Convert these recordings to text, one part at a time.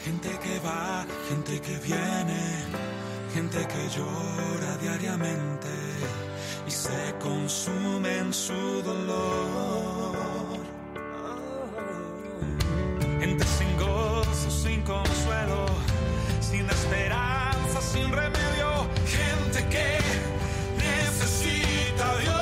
Gente que va, gente que viene, gente que llora diariamente y se consume en su dolor. Gente sin gozo, sin consuelo, sin esperanza, sin remedio. Gente que necesita a Dios.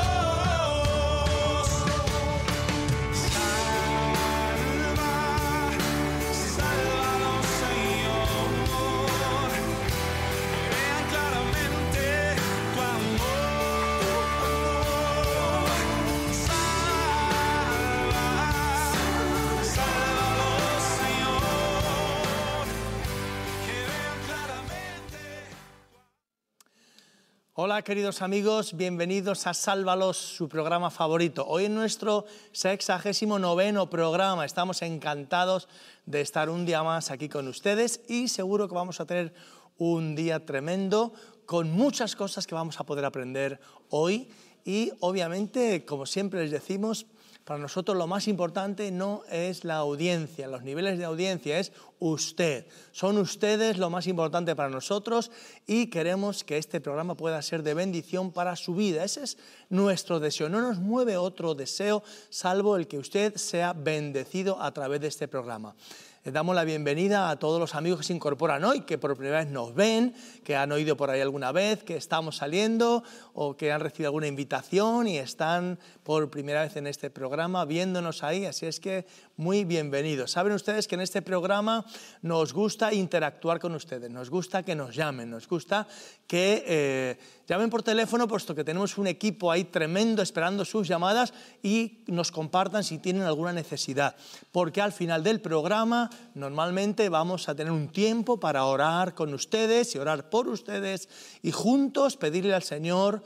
Hola queridos amigos, bienvenidos a Sálvalos, su programa favorito. Hoy en nuestro 69º programa estamos encantados de estar un día más aquí con ustedes y seguro que vamos a tener un día tremendo con muchas cosas que vamos a poder aprender hoy y obviamente, como siempre les decimos, para nosotros lo más importante no es la audiencia, los niveles de audiencia, es usted. Son ustedes lo más importante para nosotros y queremos que este programa pueda ser de bendición para su vida. Ese es nuestro deseo. No nos mueve otro deseo salvo el que usted sea bendecido a través de este programa. Les damos la bienvenida a todos los amigos que se incorporan hoy, que por primera vez nos ven, que han oído por ahí alguna vez, que estamos saliendo o que han recibido alguna invitación y están por primera vez en este programa viéndonos ahí, así es que muy bienvenidos. Saben ustedes que en este programa nos gusta interactuar con ustedes, nos gusta que nos llamen, nos gusta que llamen por teléfono, puesto que tenemos un equipo ahí tremendo esperando sus llamadas y nos compartan si tienen alguna necesidad, porque al final del programa normalmente vamos a tener un tiempo para orar con ustedes y orar por ustedes y juntos pedirle al Señor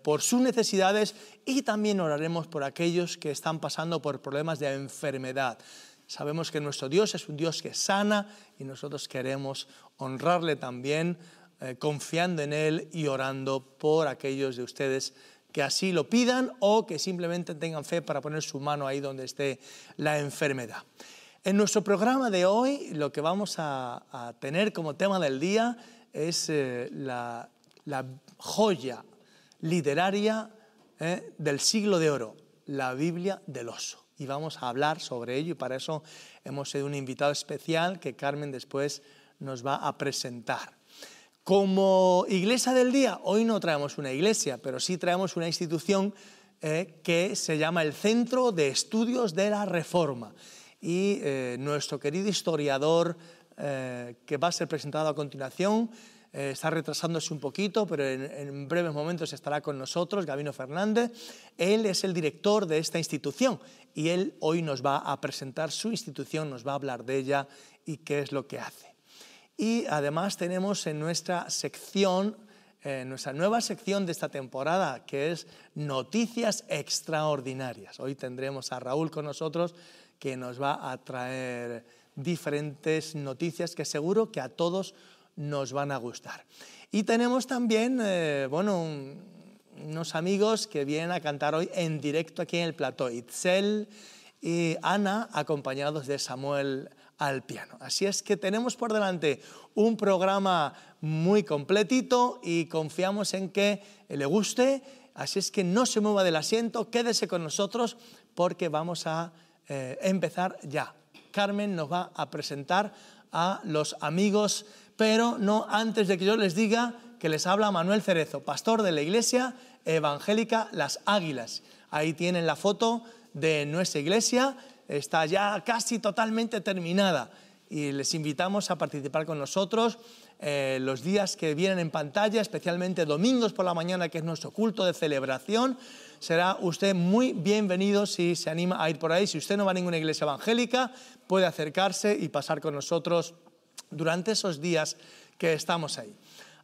por sus necesidades y también oraremos por aquellos que están pasando por problemas de enfermedad. Sabemos que nuestro Dios es un Dios que sana y nosotros queremos honrarle también confiando en Él y orando por aquellos de ustedes que así lo pidan o que simplemente tengan fe para poner su mano ahí donde esté la enfermedad. En nuestro programa de hoy lo que vamos a tener como tema del día es la joya literaria del siglo de oro, la Biblia del oso. Y vamos a hablar sobre ello y para eso hemos tenido un invitado especial que Carmen después nos va a presentar. Como iglesia del día, hoy no traemos una iglesia, pero sí traemos una institución que se llama el Centro de Estudios de la Reforma. Y nuestro querido historiador, que va a ser presentado a continuación, está retrasándose un poquito, pero en breves momentos estará con nosotros, Gabino Fernández. Él es el director de esta institución y él hoy nos va a presentar su institución, nos va a hablar de ella y qué es lo que hace. Y además tenemos en nuestra sección, nuestra nueva sección de esta temporada, que es Noticias Extraordinarias. Hoy tendremos a Raúl con nosotros, que nos va a traer diferentes noticias que seguro que a todos nos van a gustar. Y tenemos también, unos amigos que vienen a cantar hoy en directo aquí en el plató, Itzel y Ana, acompañados de Samuel al piano. Así es que tenemos por delante un programa muy completito y confiamos en que le guste, así es que no se mueva del asiento, quédese con nosotros porque vamos a empezar ya. Carmen nos va a presentar a los amigos, pero no antes de que yo les diga que les habla Manuel Cerezo, pastor de la Iglesia Evangélica Las Águilas. Ahí tienen la foto de nuestra iglesia, está ya casi totalmente terminada y les invitamos a participar con nosotros los días que vienen en pantalla, especialmente domingos por la mañana, que es nuestro culto de celebración. Será usted muy bienvenido si se anima a ir por ahí. Si usted no va a ninguna iglesia evangélica, puede acercarse y pasar con nosotros durante esos días que estamos ahí.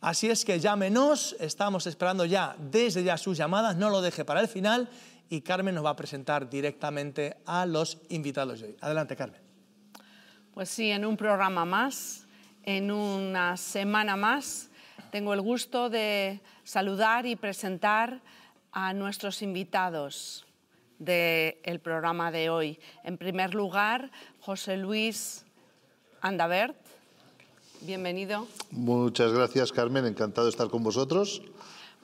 Así es que llámenos, estamos esperando ya desde ya sus llamadas, no lo deje para el final y Carmen nos va a presentar directamente a los invitados de hoy. Adelante, Carmen. Pues sí, en un programa más, en una semana más, tengo el gusto de saludar y presentar a nuestros invitados del programa de hoy. En primer lugar, José Luis Andabert, bienvenido. Muchas gracias, Carmen, encantado de estar con vosotros.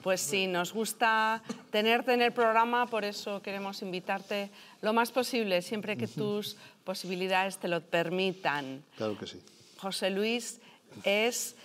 Pues sí, nos gusta tenerte en el programa, por eso queremos invitarte lo más posible, siempre que tus posibilidades te lo permitan. Claro que sí. José Luis es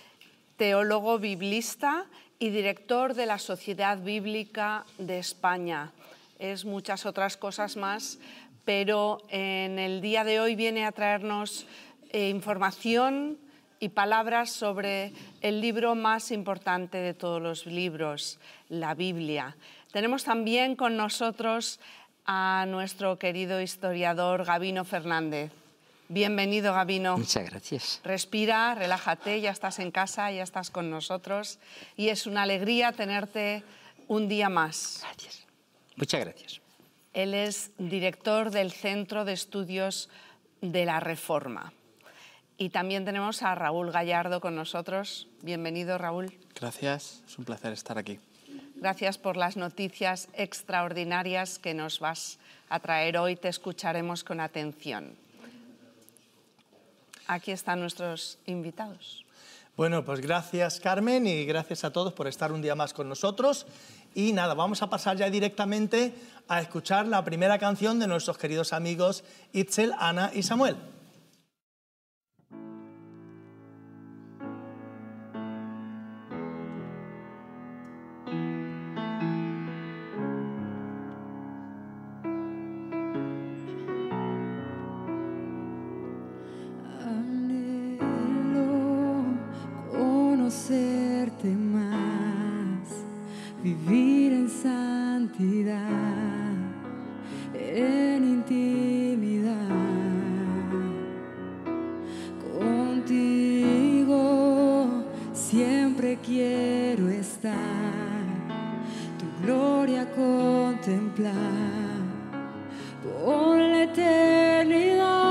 teólogo biblista y director de la Sociedad Bíblica de España. Es muchas otras cosas más, pero en el día de hoy viene a traernos información y palabras sobre el libro más importante de todos los libros, la Biblia. Tenemos también con nosotros a nuestro querido historiador Gabino Fernández. Bienvenido, Gabino. Muchas gracias. Respira, relájate, ya estás en casa, ya estás con nosotros y es una alegría tenerte un día más. Gracias. Muchas gracias. Él es director del Centro de Estudios de la Reforma. Y también tenemos a Raúl Gallardo con nosotros. Bienvenido, Raúl. Gracias, es un placer estar aquí. Gracias por las noticias extraordinarias que nos vas a traer hoy. Te escucharemos con atención. Aquí están nuestros invitados. Bueno, pues gracias, Carmen, y gracias a todos por estar un día más con nosotros. Y nada, vamos a pasar ya directamente a escuchar la primera canción de nuestros queridos amigos Itzel, Ana y Samuel. Conocerte más, vivir en santidad, en intimidad. Contigo siempre quiero estar, tu gloria contemplar por la eternidad.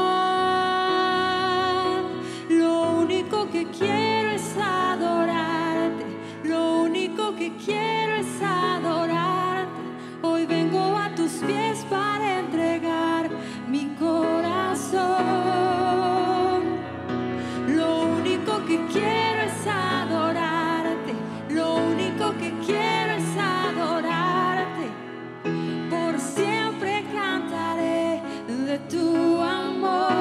Lo único que quiero es adorarte, lo único que quiero es adorarte. Hoy vengo a tus pies para entregar mi corazón. Lo único que quiero es adorarte, lo único que quiero es adorarte. Por siempre cantaré de tu amor.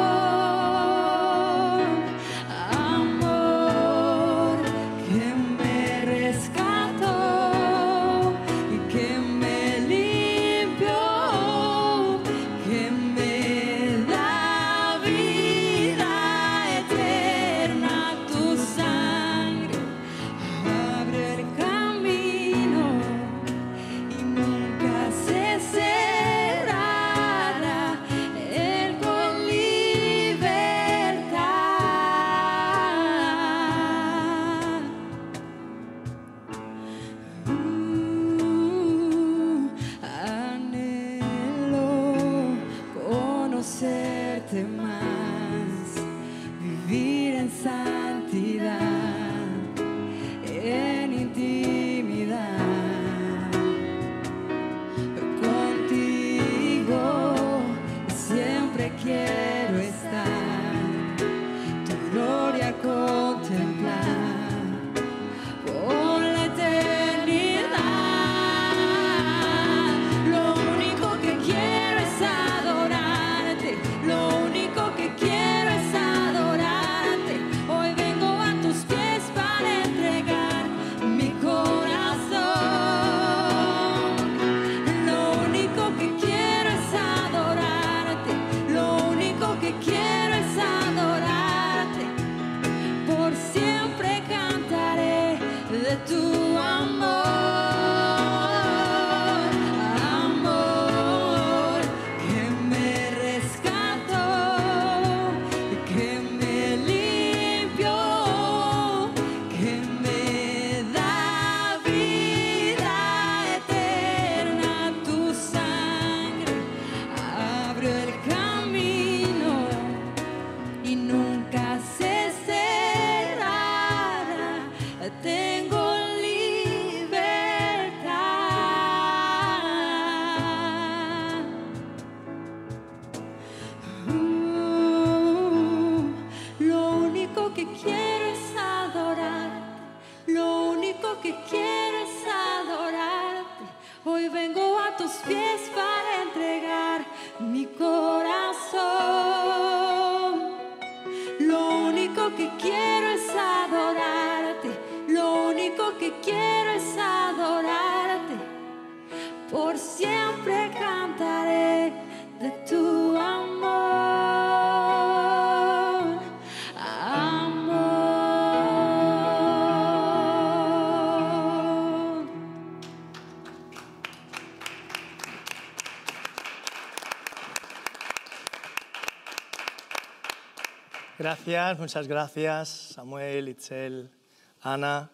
Tus que quiero es adorarte, lo único que quiero es adorarte. Hoy vengo a tus pies para entregar mi corazón. Lo único que quiero es adorarte, lo único que quiero es adorarte. Por siempre cantaré de tu amor, amor. Gracias, muchas gracias, Samuel, Itzel, Ana.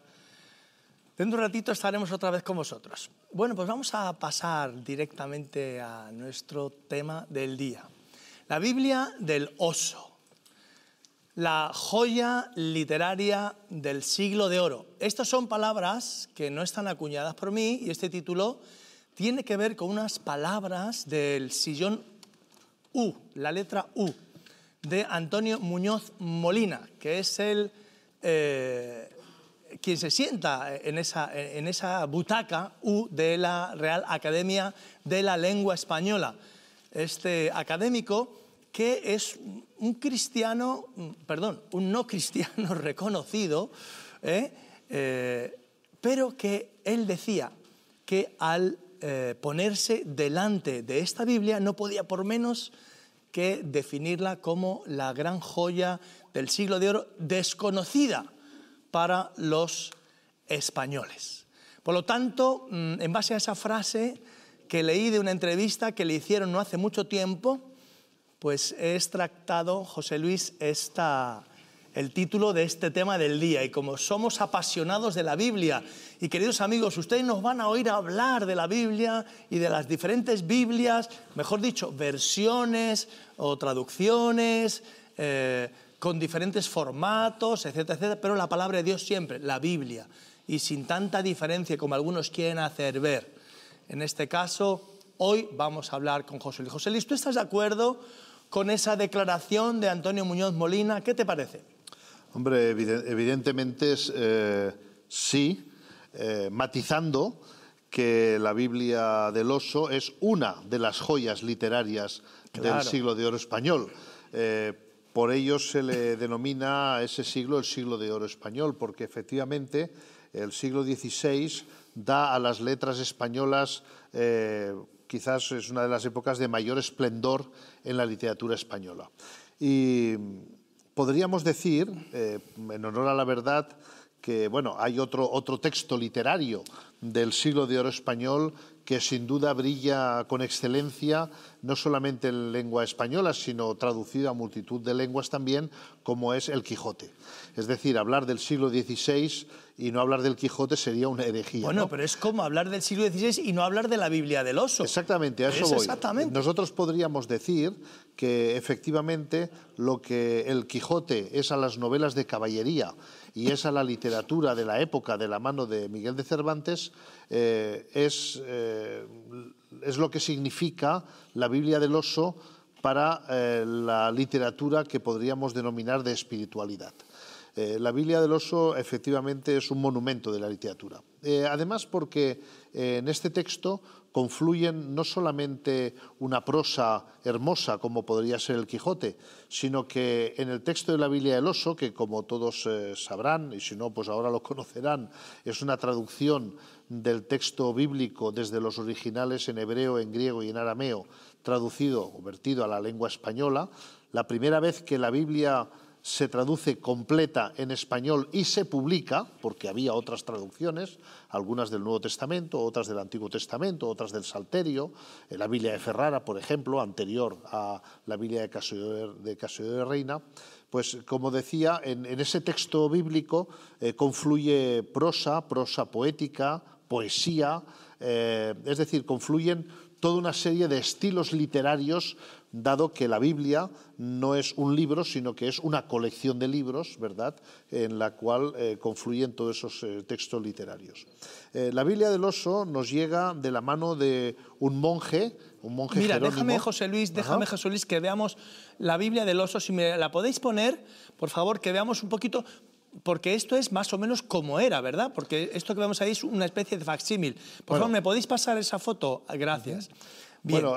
Dentro de un ratito estaremos otra vez con vosotros. Bueno, pues vamos a pasar directamente a nuestro tema del día. La Biblia del oso, la joya literaria del siglo de oro. Estas son palabras que no están acuñadas por mí y este título tiene que ver con unas palabras del sillón U, la letra U, de Antonio Muñoz Molina, que es el quien se sienta en esa butaca U de la Real Academia de la Lengua Española. Este académico que es un cristiano, perdón, un no cristiano reconocido, pero que él decía que al ponerse delante de esta Biblia no podía por menos que definirla como la gran joya del siglo de oro desconocida para los españoles. Por lo tanto, en base a esa frase que leí de una entrevista que le hicieron no hace mucho tiempo, pues he extractado, José Luis, el título de este tema del día. Y como somos apasionados de la Biblia, y queridos amigos, ustedes nos van a oír hablar de la Biblia y de las diferentes Biblias, mejor dicho, versiones o traducciones, con diferentes formatos, etcétera, etcétera, pero la palabra de Dios siempre, la Biblia, y sin tanta diferencia como algunos quieren hacer ver. En este caso, hoy vamos a hablar con José Luis. José Luis, ¿tú estás de acuerdo con esa declaración de Antonio Muñoz Molina? ¿Qué te parece? Hombre, evidentemente sí, matizando que la Biblia del oso es una de las joyas literarias del siglo de oro español. Por ello se le denomina a ese siglo el siglo de oro español, porque efectivamente el siglo XVI da a las letras españolas, quizás es una de las épocas de mayor esplendor en la literatura española. Y podríamos decir, en honor a la verdad, que bueno, hay otro texto literario del siglo de oro español que sin duda brilla con excelencia, no solamente en lengua española, sino traducido a multitud de lenguas también, como es el Quijote. Es decir, hablar del siglo XVI y no hablar del Quijote sería una herejía. Bueno, ¿no? pero es como hablar del siglo XVI y no hablar de la Biblia del oso. Exactamente, a eso voy. Exactamente. Nosotros podríamos decir que efectivamente lo que el Quijote es a las novelas de caballería y es a la literatura de la época de la mano de Miguel de Cervantes, es lo que significa la Biblia del oso para la literatura que podríamos denominar de espiritualidad. La Biblia del oso efectivamente es un monumento de la literatura. Además porque en este texto confluyen no solamente una prosa hermosa como podría ser el Quijote, sino que en el texto de la Biblia del oso, que como todos sabrán, y si no pues ahora lo conocerán, es una traducción del texto bíblico desde los originales en hebreo, en griego y en arameo, traducido o vertido a la lengua española. La primera vez que la Biblia se traduce completa en español y se publica, porque había otras traducciones, algunas del Nuevo Testamento, otras del Antiguo Testamento, otras del Salterio, la Biblia de Ferrara, por ejemplo, anterior a la Biblia de Cassiodoro de Reina. Pues como decía, en ese texto bíblico confluye prosa poética, poesía, es decir, confluyen toda una serie de estilos literarios, dado que la Biblia no es un libro, sino que es una colección de libros, ¿verdad?, en la cual confluyen todos esos textos literarios. La Biblia del Oso nos llega de la mano de un monje Mira, jerónimo. déjame, José Luis, que veamos la Biblia del Oso. Si me la podéis poner, por favor, que veamos un poquito, porque esto es más o menos como era, ¿verdad? Porque esto que vemos ahí es una especie de facsímil. Por favor, ¿me podéis pasar esa foto? Gracias. Bien. Bueno,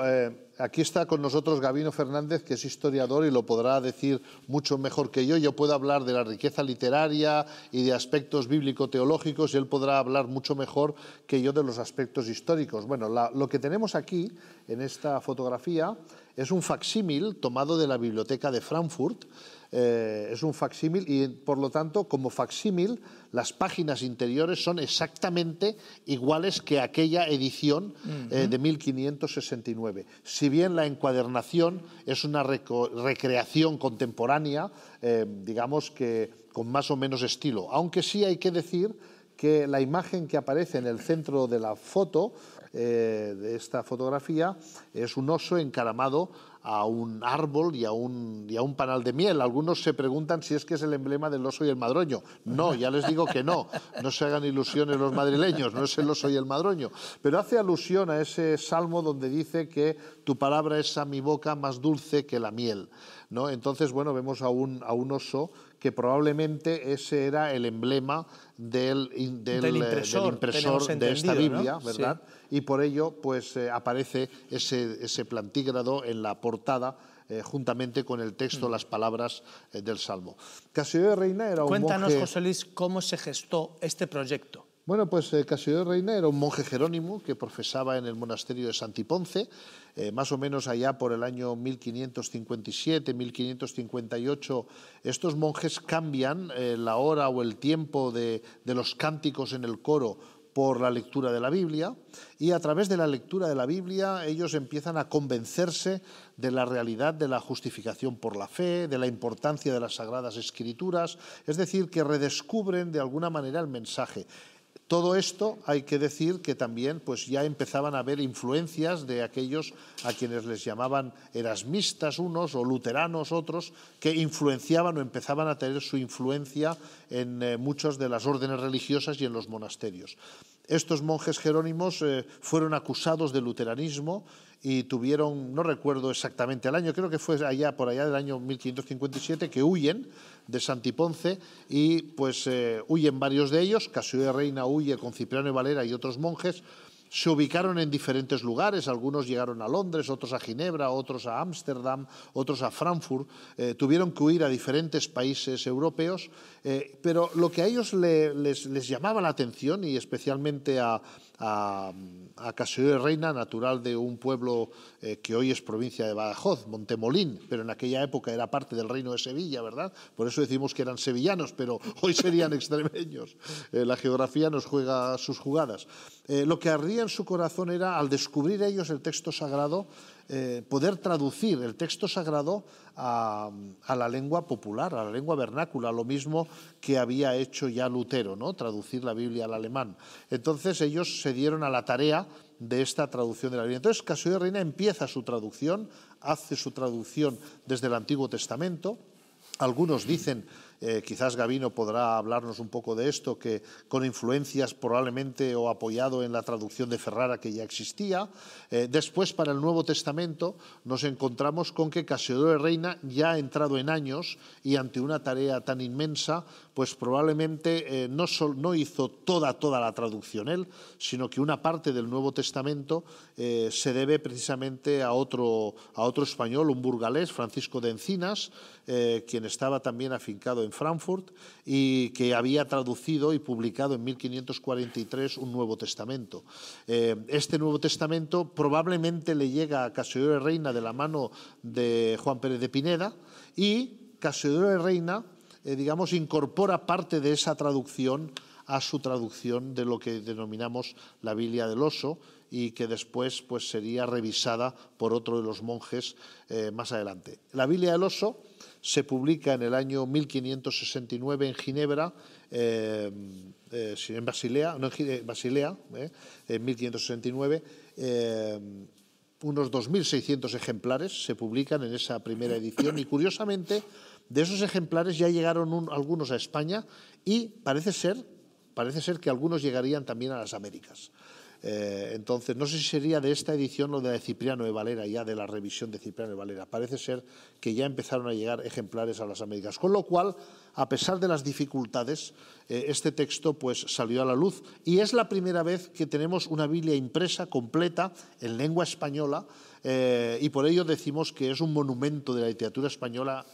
aquí está con nosotros Gabino Fernández, que es historiador y lo podrá decir mucho mejor que yo. Yo puedo hablar de la riqueza literaria y de aspectos bíblico-teológicos y él podrá hablar mucho mejor que yo de los aspectos históricos. Bueno, lo que tenemos aquí en esta fotografía es un facsímil tomado de la Biblioteca de Frankfurt. Es un facsímil y, por lo tanto, como facsímil, las páginas interiores son exactamente iguales que aquella edición de 1569. Si bien la encuadernación es una recreación contemporánea, digamos que con más o menos estilo, aunque sí hay que decir que la imagen que aparece en el centro de la foto, de esta fotografía, es un oso encaramado a un árbol y a un panal de miel. Algunos se preguntan si es que es el emblema del oso y el madroño. No, ya les digo que no. No se hagan ilusiones los madrileños, no es el oso y el madroño. Pero hace alusión a ese salmo donde dice que tu palabra es a mi boca más dulce que la miel, ¿no? Entonces, bueno, vemos a un oso que probablemente ese era el emblema del impresor de esta Biblia, ¿no? ¿Verdad? Sí. Y por ello pues aparece ese plantígrado en la portada juntamente con el texto, las palabras del Salmo. Cassiodoro de Reina era un monje... Cuéntanos, José Luis, cómo se gestó este proyecto. Bueno, pues Cassiodoro de Reina era un monje jerónimo que profesaba en el monasterio de Santiponce, más o menos allá por el año 1557, 1558. Estos monjes cambian la hora o el tiempo de los cánticos en el coro por la lectura de la Biblia, y a través de la lectura de la Biblia ellos empiezan a convencerse de la realidad de la justificación por la fe, de la importancia de las Sagradas Escrituras, es decir, que redescubren de alguna manera el mensaje. Todo esto hay que decir que también pues ya empezaban a haber influencias de aquellos a quienes les llamaban erasmistas unos o luteranos otros, que influenciaban o empezaban a tener su influencia en muchas de las órdenes religiosas y en los monasterios. Estos monjes jerónimos fueron acusados de luteranismo y tuvieron, no recuerdo exactamente el año, creo que fue por allá del año 1557, que huyen de Santiponce y pues huyen varios de ellos. Cassiodoro de Reina huye con Cipriano de Valera y otros monjes. Se ubicaron en diferentes lugares, algunos llegaron a Londres, otros a Ginebra, otros a Ámsterdam, otros a Frankfurt. Tuvieron que huir a diferentes países europeos, pero lo que a ellos les llamaba la atención, y especialmente a Cassiodoro de Reina, natural de un pueblo que hoy es provincia de Badajoz, Montemolín, pero en aquella época era parte del reino de Sevilla, ¿verdad? Por eso decimos que eran sevillanos, pero hoy serían extremeños. La geografía nos juega sus jugadas. Lo que ardía en su corazón era, al descubrir ellos el texto sagrado, poder traducir el texto sagrado a la lengua popular, a la lengua vernácula, lo mismo que había hecho ya Lutero, ¿no? Traducir la Biblia al alemán. Entonces ellos se dieron a la tarea de esta traducción de la Biblia. Entonces Cassiodoro de Reina empieza su traducción, hace su traducción desde el Antiguo Testamento. Algunos dicen, quizás Gabino podrá hablarnos un poco de esto, que con influencias probablemente o apoyado en la traducción de Ferrara que ya existía. Después, para el Nuevo Testamento, nos encontramos con que Cassiodoro de Reina, ya entrado en años y ante una tarea tan inmensa, pues probablemente no hizo toda la traducción él, sino que una parte del Nuevo Testamento se debe precisamente a otro español, un burgalés, Francisco de Encinas, quien estaba también afincado en Frankfurt y que había traducido y publicado en 1543 un Nuevo Testamento. Este Nuevo Testamento probablemente le llega a Cassiodoro de Reina de la mano de Juan Pérez de Pineda, y Cassiodoro de Reina digamos, incorpora parte de esa traducción a su traducción de lo que denominamos la Biblia del Oso, y que después pues, sería revisada por otro de los monjes más adelante. La Biblia del Oso se publica en el año 1569 en Ginebra, en Basilea, en 1569, unos 2.600 ejemplares se publican en esa primera edición y, curiosamente, de esos ejemplares ya llegaron algunos a España y parece ser que algunos llegarían también a las Américas. Entonces, no sé si sería de esta edición o de la de Cipriano de Valera, ya de la revisión de Cipriano de Valera. Parece ser que ya empezaron a llegar ejemplares a las Américas. Con lo cual, a pesar de las dificultades, este texto pues salió a la luz y es la primera vez que tenemos una Biblia impresa, completa, en lengua española, y por ello decimos que es un monumento de la literatura española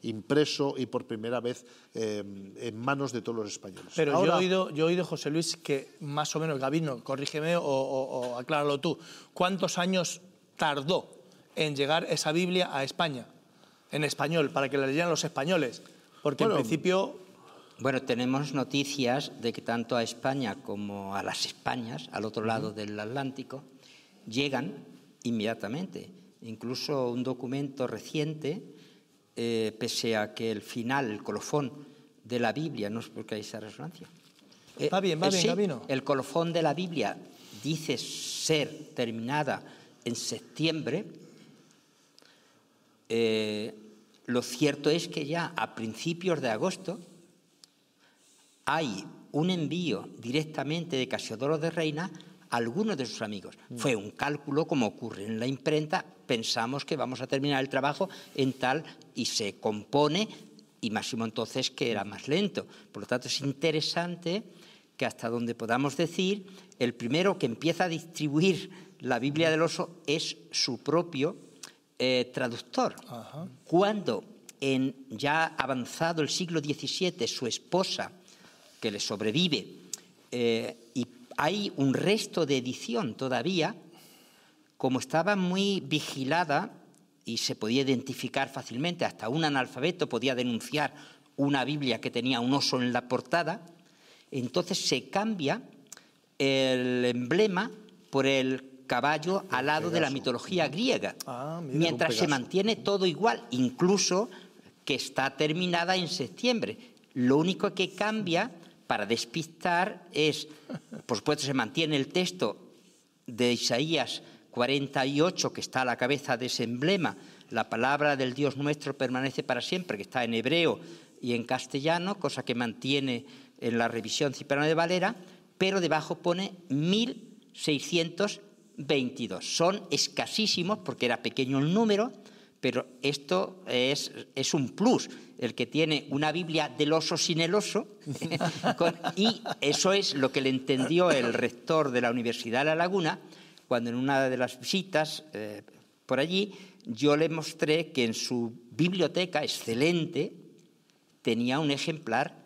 impreso y por primera vez en manos de todos los españoles. Pero ahora, yo he oído, José Luis, que más o menos, Gabino, corrígeme o acláralo tú, ¿cuántos años tardó en llegar esa Biblia a España, en español, para que la leyeran los españoles? Porque en principio... Bueno, tenemos noticias de que tanto a España como a las Españas, al otro lado del Atlántico, llegan inmediatamente. Incluso un documento reciente, pese a que el final, el colofón de la Biblia, no es porque hay esa resonancia. Va bien, Sí, Gabino. el colofón de la Biblia dice ser terminada en septiembre. Lo cierto es que ya a principios de agosto hay un envío directamente de Casiodoro de Reina a algunos de sus amigos. Fue un cálculo, como ocurre en la imprenta, pensamos que vamos a terminar el trabajo en tal, y se compone, y Máximo entonces que era más lento. Por lo tanto, es interesante que hasta donde podamos decir, el primero que empieza a distribuir la Biblia del Oso es su propio traductor. Ajá. Cuando ya avanzado el siglo XVII, su esposa, que le sobrevive, y hay un resto de edición todavía, como estaba muy vigilada y se podía identificar fácilmente, hasta un analfabeto podía denunciar una Biblia que tenía un oso en la portada, entonces se cambia el emblema por el caballo alado de la mitología griega, Mira, mientras se mantiene todo igual, incluso que está terminada en septiembre. Lo único que cambia, para despistar, es, por supuesto, se mantiene el texto de Isaías 48, que está a la cabeza de ese emblema, la palabra del Dios nuestro permanece para siempre, que está en hebreo y en castellano, cosa que mantiene en la revisión Cipriano de Valera, pero debajo pone 1622. Son escasísimos porque era pequeño el número, pero esto es un plus, el que tiene una Biblia del oso sin el oso, y eso es lo que le entendió el rector de la Universidad de La Laguna, cuando en una de las visitas por allí, yo le mostré que en su biblioteca excelente tenía un ejemplar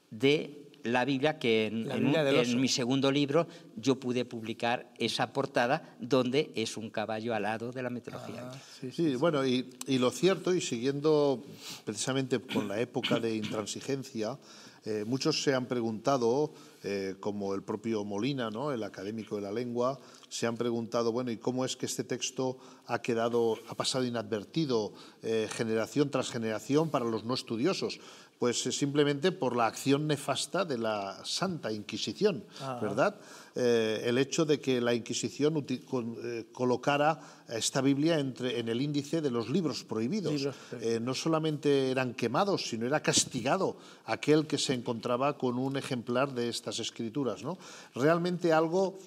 de la Biblia que en mi segundo libro yo pude publicar esa portada donde es un caballo alado de la mitología. Sí, bueno, y lo cierto, y siguiendo precisamente con la época de intransigencia, muchos se han preguntado, como el propio Molina, ¿no?, el académico de la lengua, se han preguntado, bueno, ¿y cómo es que este texto ha pasado inadvertido generación tras generación para los no estudiosos? Pues simplemente por la acción nefasta de la Santa Inquisición, ¿verdad? El hecho de que la Inquisición colocara esta Biblia en el índice de los libros prohibidos. No solamente eran quemados, sino era castigado aquel que se encontraba con un ejemplar de estas escrituras, ¿no? Realmente algo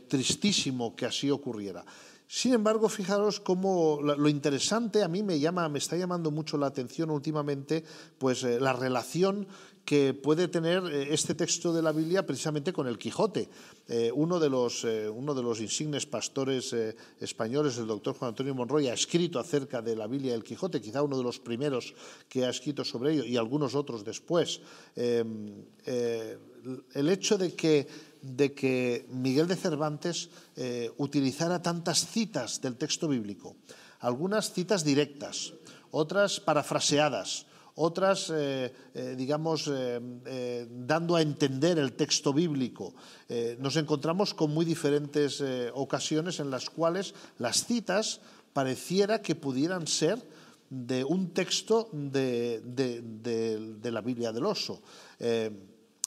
tristísimo que así ocurriera. Sin embargo, fijaros cómo lo interesante, a mí me está llamando mucho la atención últimamente, pues la relación que puede tener este texto de la Biblia precisamente con el Quijote. Uno de los insignes pastores españoles, el doctor Juan Antonio Monroy, ha escrito acerca de la Biblia y el Quijote, quizá uno de los primeros que ha escrito sobre ello, y algunos otros después. El hecho de que Miguel de Cervantes utilizara tantas citas del texto bíblico, algunas citas directas, otras parafraseadas, otras, dando a entender el texto bíblico. Nos encontramos con muy diferentes ocasiones en las cuales las citas pareciera que pudieran ser de un texto de la Biblia del Oso.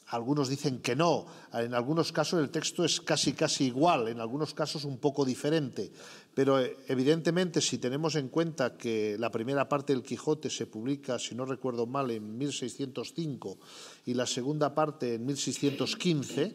algunos dicen que no. En algunos casos el texto es casi igual, en algunos casos un poco diferente. Pero evidentemente, si tenemos en cuenta que la primera parte del Quijote se publica, si no recuerdo mal, en 1605 y la segunda parte en 1615,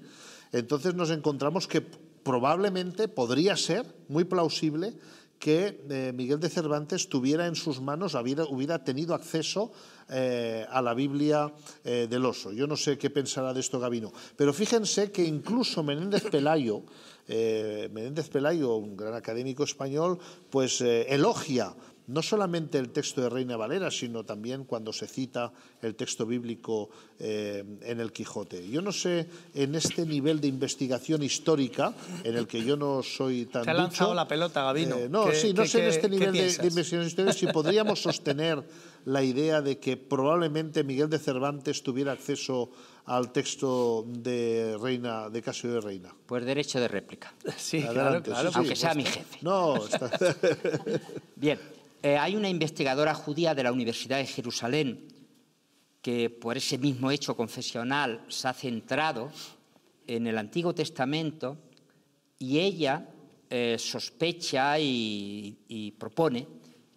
entonces nos encontramos que probablemente podría ser muy plausible que Miguel de Cervantes tuviera en sus manos, hubiera tenido acceso a la Biblia del Oso. Yo no sé qué pensará de esto Gabino, pero fíjense que incluso Menéndez Pelayo, un gran académico español, pues elogia no solamente el texto de Reina Valera, sino también cuando se cita el texto bíblico en el Quijote. Yo no sé, en este nivel de investigación histórica, en el que yo no soy tan ducho... Te ha lanzado la pelota, Gabino. No sé en este nivel de investigación histórica si podríamos sostener la idea de que probablemente Miguel de Cervantes tuviera acceso al texto de Casio de Reina. Pues derecho de réplica. Sí, Adelante, claro, sí, aunque sea mi jefe. No, Bien, hay una investigadora judía de la Universidad de Jerusalén que por ese mismo hecho confesional se ha centrado en el Antiguo Testamento y ella sospecha y propone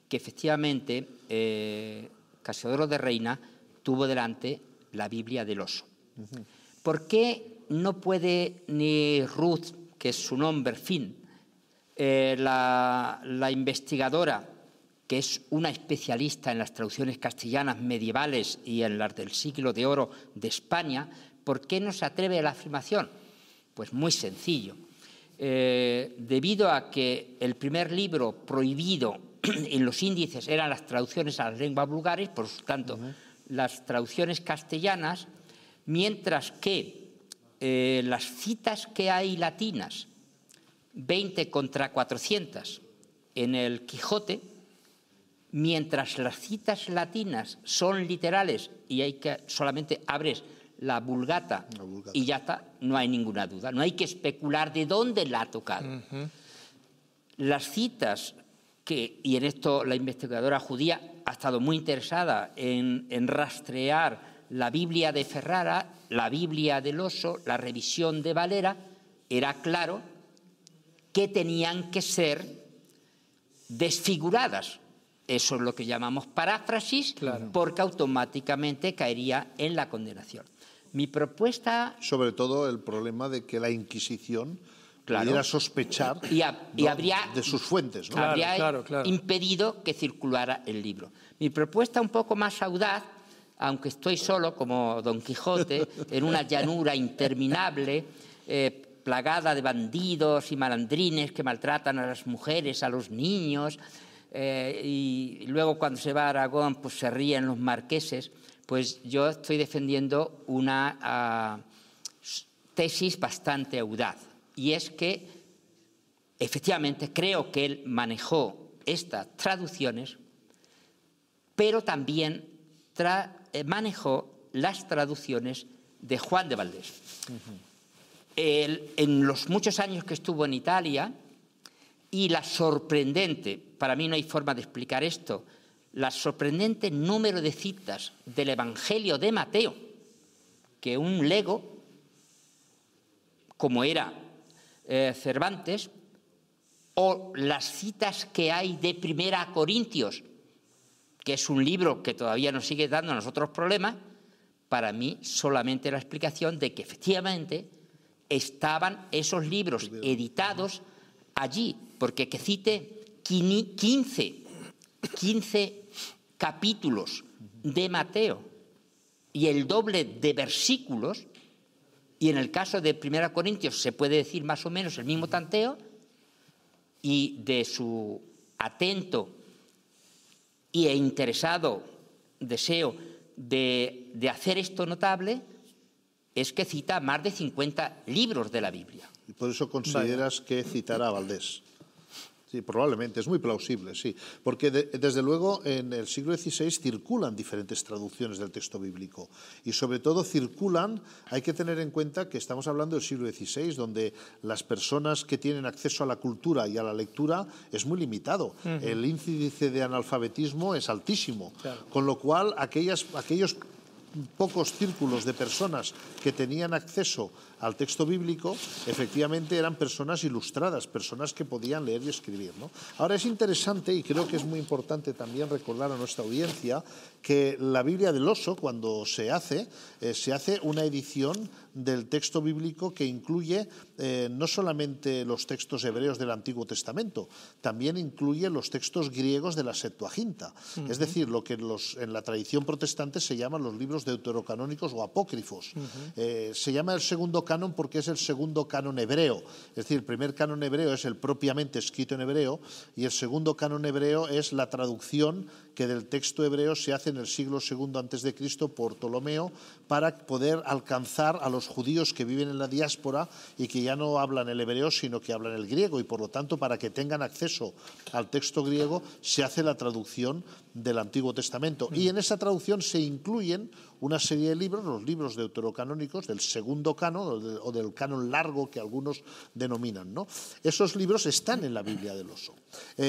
que efectivamente Casiodoro de Reina tuvo delante la Biblia del Oso. ¿Por qué no puede ni Ruth, que es su nombre, la investigadora, que es una especialista en las traducciones castellanas medievales y en las del siglo de oro de España, ¿por qué no se atreve a la afirmación? Pues muy sencillo. Debido a que el primer libro prohibido en los índices eran las traducciones a las lenguas vulgares, por lo tanto, las traducciones castellanas, mientras que las citas que hay latinas, 20 contra 400 en el Quijote, mientras las citas latinas son literales y solamente abres la Vulgata y ya está, no hay ninguna duda, no hay que especular de dónde la ha tocado. Las citas y en esto la investigadora judía ha estado muy interesada en rastrear la Biblia de Ferrara, la Biblia del Oso, la revisión de Valera, era claro que tenían que ser desfiguradas. Eso es lo que llamamos paráfrasis, claro, porque automáticamente caería en la condenación. Mi propuesta... Sobre todo el problema de que la Inquisición pudiera sospechar habría, de sus fuentes, ¿no? Habría impedido que circulara el libro. Mi propuesta un poco más audaz, aunque estoy solo como Don Quijote, en una llanura interminable, plagada de bandidos y malandrines que maltratan a las mujeres, a los niños, y luego cuando se va a Aragón pues se ríen los marqueses, pues yo estoy defendiendo una tesis bastante audaz, y es que efectivamente creo que él manejó estas traducciones, pero también manejó las traducciones de Juan de Valdés. En los muchos años que estuvo en Italia, y la sorprendente, para mí no hay forma de explicar esto, la sorprendente número de citas del Evangelio de Mateo, que un lego, como era Cervantes, o las citas que hay de Primera a Corintios, que es un libro que todavía nos sigue dando a nosotros problemas, para mí solamente la explicación de que efectivamente estaban esos libros editados allí, porque que cite 15 capítulos de Mateo y el doble de versículos, y en el caso de 1 Corintios se puede decir más o menos el mismo tanteo, y de su atento e interesado deseo de hacer esto notable, es que cita más de 50 libros de la Biblia. Y por eso consideras que citará a Valdés. Sí, probablemente, es muy plausible, sí. Porque desde luego en el siglo XVI circulan diferentes traducciones del texto bíblico. Y sobre todo hay que tener en cuenta que estamos hablando del siglo XVI, donde las personas que tienen acceso a la cultura y a la lectura es muy limitado. El índice de analfabetismo es altísimo. Claro. Con lo cual, aquellos pocos círculos de personas que tenían acceso al texto bíblico, efectivamente eran personas ilustradas, personas que podían leer y escribir, ¿no? Ahora es interesante, y creo que es muy importante también recordar a nuestra audiencia, que la Biblia del Oso, cuando se hace una edición del texto bíblico que incluye no solamente los textos hebreos del Antiguo Testamento, también incluye los textos griegos de la Septuaginta, es decir, lo que en la tradición protestante se llaman los libros deuterocanónicos o apócrifos. Se llama el segundo canon porque es el segundo canon hebreo, es decir, el primer canon hebreo es el propiamente escrito en hebreo y el segundo canon hebreo es la traducción que del texto hebreo se hace en el siglo II a.C. por Ptolomeo para poder alcanzar a los judíos que viven en la diáspora y que ya no hablan el hebreo sino que hablan el griego, y por lo tanto para que tengan acceso al texto griego se hace la traducción del Antiguo Testamento, y en esa traducción se incluyen una serie de libros, los libros deuterocanónicos del segundo canon o del canon largo que algunos denominan, ¿no? Esos libros están en la Biblia del Oso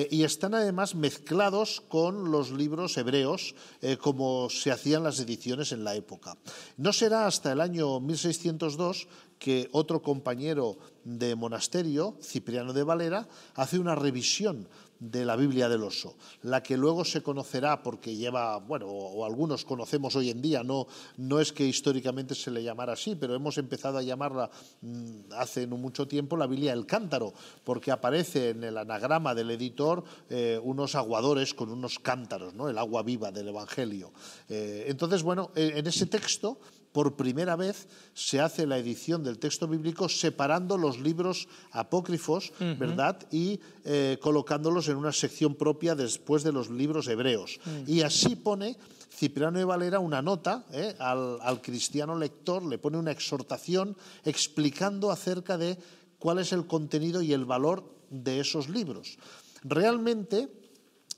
y están además mezclados con los libros hebreos como se hacían las ediciones en la época. No será hasta el año 1602 que otro compañero de monasterio, Cipriano de Valera, hace una revisión de la Biblia del Oso, la que luego se conocerá porque lleva, bueno, o algunos conocemos hoy en día, no es que históricamente se le llamara así, pero hemos empezado a llamarla hace no mucho tiempo la Biblia del Cántaro, porque aparece en el anagrama del editor unos aguadores con unos cántaros, ¿no? El agua viva del Evangelio. Entonces, bueno, en ese texto por primera vez se hace la edición del texto bíblico separando los libros apócrifos, ¿verdad? Y colocándolos en una sección propia después de los libros hebreos. Y así pone Cipriano de Valera una nota al cristiano lector, le pone una exhortación explicando acerca de cuál es el contenido y el valor de esos libros. Realmente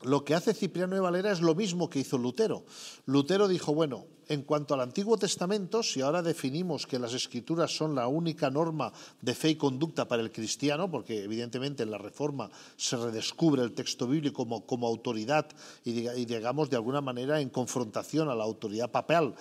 lo que hace Cipriano de Valera es lo mismo que hizo Lutero. Lutero dijo, bueno, en cuanto al Antiguo Testamento, si ahora definimos que las Escrituras son la única norma de fe y conducta para el cristiano, porque evidentemente en la Reforma se redescubre el texto bíblico como autoridad y digamos de alguna manera en confrontación a la autoridad papal,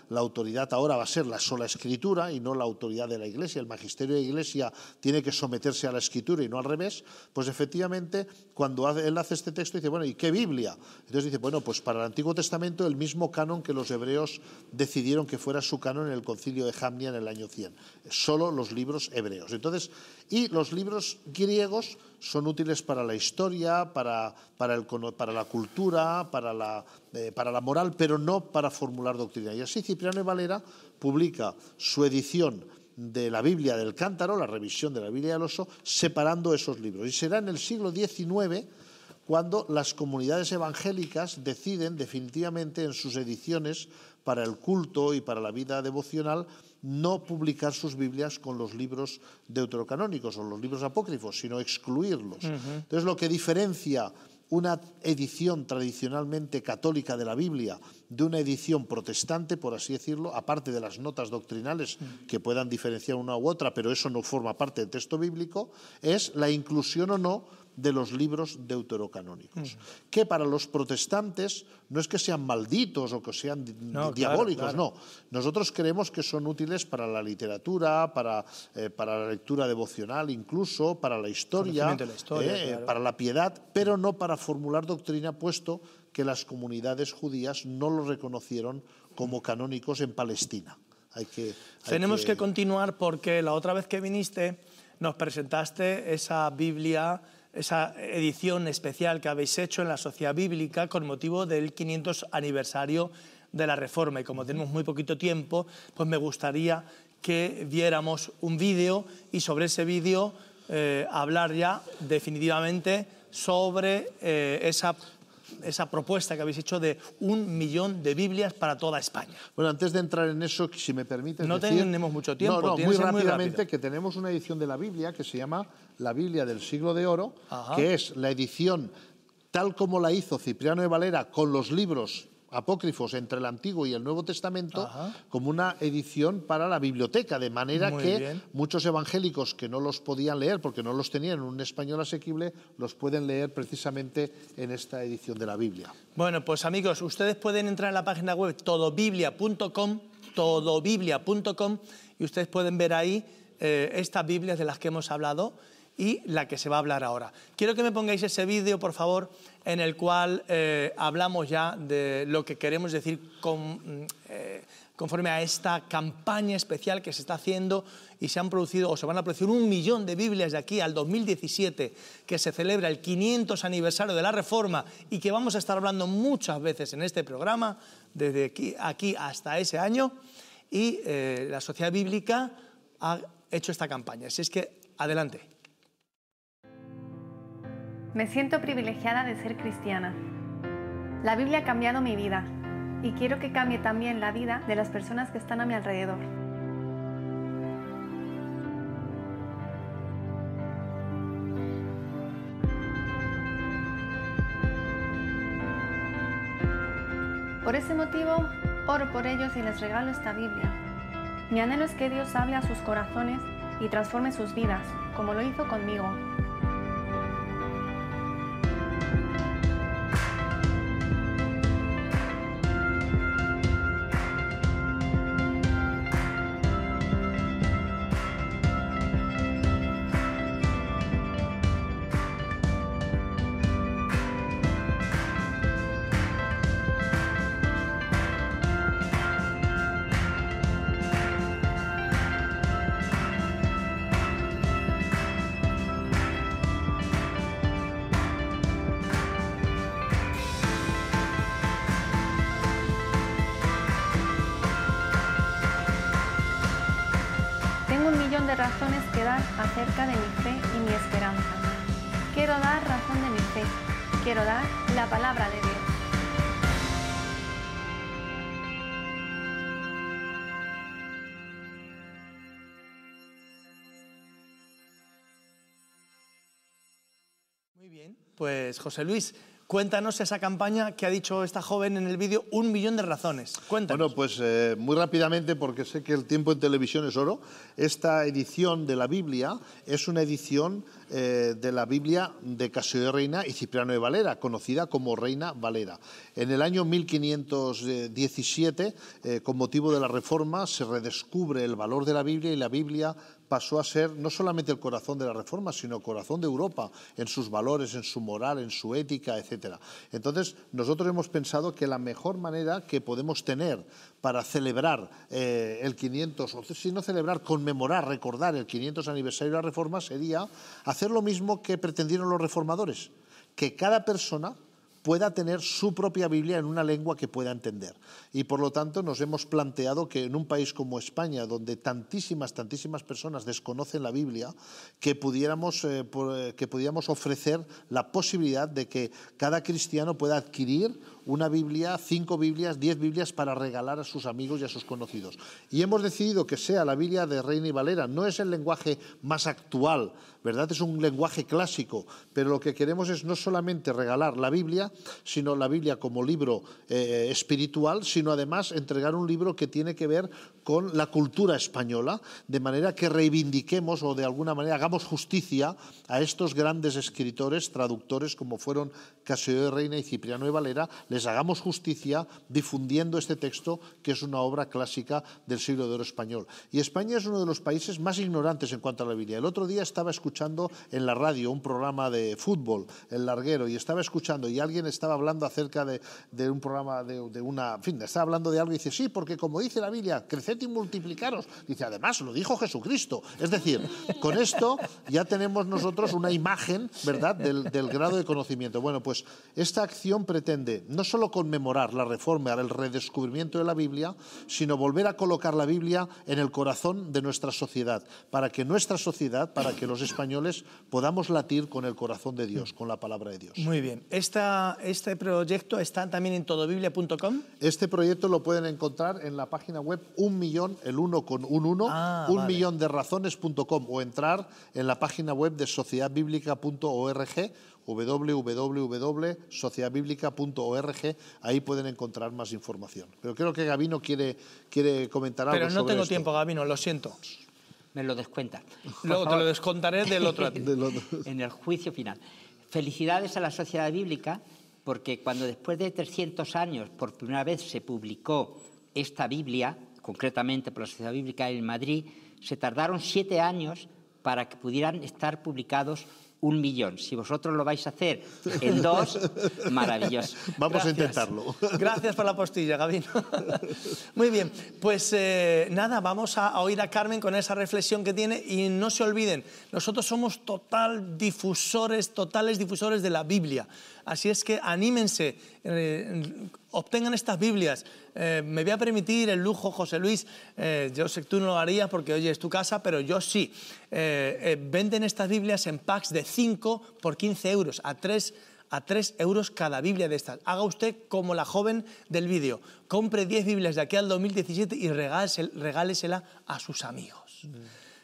la autoridad ahora va a ser la sola Escritura y no la autoridad de la Iglesia, el magisterio de la Iglesia tiene que someterse a la Escritura y no al revés, pues efectivamente cuando él hace este texto dice, bueno, ¿y qué Biblia? Entonces dice, bueno, pues para el Antiguo Testamento el mismo canon que los hebreos decidieron que fuera su canon en el concilio de Jamnia en el año 100, solo los libros hebreos. Entonces, y los libros griegos son útiles para la historia, para la cultura, para la moral, pero no para formular doctrina. Y así Cipriano de Valera publica su edición de la Biblia del Cántaro, la revisión de la Biblia del Oso, separando esos libros. Y será en el siglo XIX cuando las comunidades evangélicas deciden definitivamente en sus ediciones para el culto y para la vida devocional no publicar sus Biblias con los libros deuterocanónicos o los libros apócrifos, sino excluirlos. Entonces, lo que diferencia una edición tradicionalmente católica de la Biblia de una edición protestante, por así decirlo, aparte de las notas doctrinales que puedan diferenciar una u otra, pero eso no forma parte del texto bíblico, es la inclusión o no de los libros deuterocanónicos, que para los protestantes no es que sean malditos o que sean diabólicos, claro. No. Nosotros creemos que son útiles para la literatura, para la lectura devocional, incluso para la historia, claro. Para la piedad, pero no para formular doctrina, puesto que las comunidades judías no los reconocieron como canónicos en Palestina. Tenemos que continuar porque la otra vez que viniste nos presentaste esa Biblia, esa edición especial que habéis hecho en la Sociedad Bíblica con motivo del 500 aniversario de la Reforma. Y como tenemos muy poquito tiempo, pues me gustaría que viéramos un vídeo y sobre ese vídeo hablar ya definitivamente sobre esa propuesta que habéis hecho de 1 millón de Biblias para toda España. Bueno, antes de entrar en eso, si me permites no decir... tenemos mucho tiempo. No, muy rápidamente, que tenemos una edición de la Biblia que se llama la Biblia del Siglo de Oro, que es la edición tal como la hizo Cipriano de Valera con los libros apócrifos entre el Antiguo y el Nuevo Testamento como una edición para la biblioteca, de manera que muchos evangélicos que no los podían leer porque no los tenían en un español asequible, los pueden leer precisamente en esta edición de la Biblia. Bueno, pues amigos, ustedes pueden entrar en la página web todobiblia.com, y ustedes pueden ver ahí estas Biblias de las que hemos hablado y la que se va a hablar ahora. Quiero que me pongáis ese vídeo, por favor, en el cual hablamos ya de lo que queremos decir conforme a esta campaña especial que se está haciendo, y se han producido o se van a producir 1 millón de Biblias de aquí al 2017, que se celebra el 500 aniversario de la Reforma y que vamos a estar hablando muchas veces en este programa, desde aquí hasta ese año, y la Sociedad Bíblica ha hecho esta campaña. Así es que, adelante. Me siento privilegiada de ser cristiana. La Biblia ha cambiado mi vida y quiero que cambie también la vida de las personas que están a mi alrededor. Por ese motivo, oro por ellos y les regalo esta Biblia. Mi anhelo es que Dios hable a sus corazones y transforme sus vidas, como lo hizo conmigo. De razones que dar acerca de mi fe y mi esperanza. Quiero dar razón de mi fe. Quiero dar la palabra de Dios. Muy bien, pues José Luis, cuéntanos esa campaña que ha dicho esta joven en el vídeo, 1 millón de razones. Cuéntanos. Bueno, pues muy rápidamente, porque sé que el tiempo en televisión es oro, esta edición de la Biblia es una edición de la Biblia de Cassiodoro de Reina y Cipriano de Valera, conocida como Reina Valera. En el año 1517, con motivo de la Reforma, se redescubre el valor de la Biblia y la Biblia pasó a ser no solamente el corazón de la Reforma, sino el corazón de Europa, en sus valores, en su moral, en su ética, etc. Entonces, nosotros hemos pensado que la mejor manera que podemos tener para celebrar el 500, o si no celebrar, conmemorar, recordar el 500 aniversario de la Reforma, sería hacer lo mismo que pretendieron los reformadores, que cada persona pueda tener su propia Biblia en una lengua que pueda entender. Y por lo tanto nos hemos planteado que en un país como España, donde tantísimas personas desconocen la Biblia, que pudiéramos ofrecer la posibilidad de que cada cristiano pueda adquirir una Biblia, 5 Biblias, 10 Biblias para regalar a sus amigos y a sus conocidos. Y hemos decidido que sea la Biblia de Reina y Valera. No es el lenguaje más actual, ¿verdad? Es un lenguaje clásico, pero lo que queremos es no solamente regalar la Biblia, sino la Biblia como libro espiritual, sino además entregar un libro que tiene que ver con la cultura española, de manera que reivindiquemos o de alguna manera hagamos justicia a estos grandes escritores, traductores como fueron Cassiodoro de Reina y Cipriano de Valera, les hagamos justicia difundiendo este texto que es una obra clásica del siglo de oro español. Y España es uno de los países más ignorantes en cuanto a la Biblia. El otro día estaba escuchando en la radio un programa de fútbol, El Larguero, y estaba escuchando y alguien estaba hablando acerca de un programa, estaba hablando de algo y dice, sí, porque como dice la Biblia, creced y multiplicaros. Dice, además, lo dijo Jesucristo. Es decir, con esto ya tenemos nosotros una imagen, ¿verdad?, del grado de conocimiento. Bueno, pues esta acción pretende no solo conmemorar la Reforma, el redescubrimiento de la Biblia, sino volver a colocar la Biblia en el corazón de nuestra sociedad, para que nuestra sociedad, para que los españoles podamos latir con el corazón de Dios, con la palabra de Dios. Muy bien. ¿Este proyecto está también en todobiblia.com? Este proyecto lo pueden encontrar en la página web 1 millón, el 1 con un 1, unmillonderazones.com, o entrar en la página web de sociedadbiblica.org www.sociedadbiblica.org. Ahí pueden encontrar más información. Pero creo que Gabino quiere comentar algo sobre esto. Pero no tengo tiempo, Gabino, lo siento. Me lo descuenta. Luego te lo descontaré del otro a ti. En el juicio final. Felicidades a la Sociedad Bíblica, porque cuando después de 300 años por primera vez se publicó esta Biblia, concretamente por la Sociedad Bíblica en Madrid, se tardaron 7 años para que pudieran estar publicados 1 millón. Si vosotros lo vais a hacer en 2, maravilloso. Vamos a intentarlo. Gracias por la postilla, Gabino. Muy bien, pues nada, vamos a oír a Carmen con esa reflexión que tiene y no se olviden, nosotros somos totales difusores de la Biblia. Así es que anímense, obtengan estas Biblias. Me voy a permitir el lujo, José Luis, yo sé que tú no lo harías porque, oye, es tu casa, pero yo sí. Venden estas Biblias en packs de 5 por 15 euros, a 3 euros cada Biblia de estas. Haga usted como la joven del vídeo, compre 10 Biblias de aquí al 2017 y regálesela a sus amigos.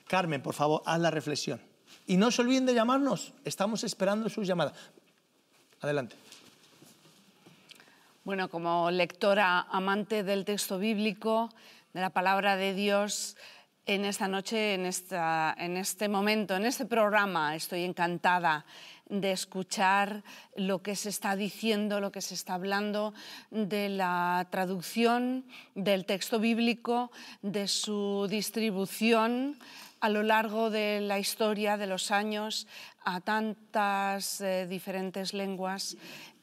Carmen, por favor, haz la reflexión. Y no se olviden de llamarnos, estamos esperando sus llamadas. Adelante. Bueno, como lectora amante del texto bíblico, de la palabra de Dios, en esta noche, en este momento, en este programa, estoy encantada de escuchar lo que se está diciendo, lo que se está hablando de la traducción del texto bíblico, de su distribución a lo largo de la historia de los años a tantas diferentes lenguas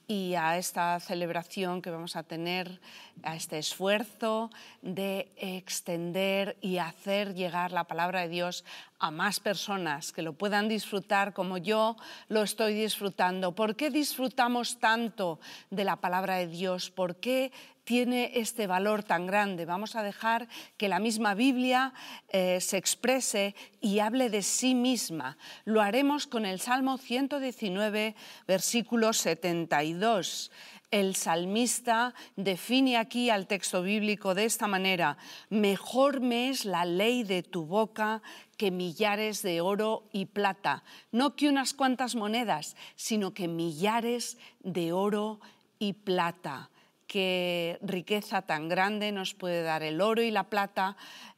y a esta celebración que vamos a tener, a este esfuerzo de extender y hacer llegar la palabra de Dios a más personas que lo puedan disfrutar como yo lo estoy disfrutando. ¿Por qué disfrutamos tanto de la palabra de Dios? ¿Por qué tiene este valor tan grande? Vamos a dejar que la misma Biblia se exprese y hable de sí misma. Lo haremos con el Salmo 119, versículo 72. El salmista define aquí al texto bíblico de esta manera: mejor me es la ley de tu boca que millares de oro y plata. No que unas cuantas monedas, sino que millares de oro y plata. Qué riqueza tan grande nos puede dar el oro y la plata.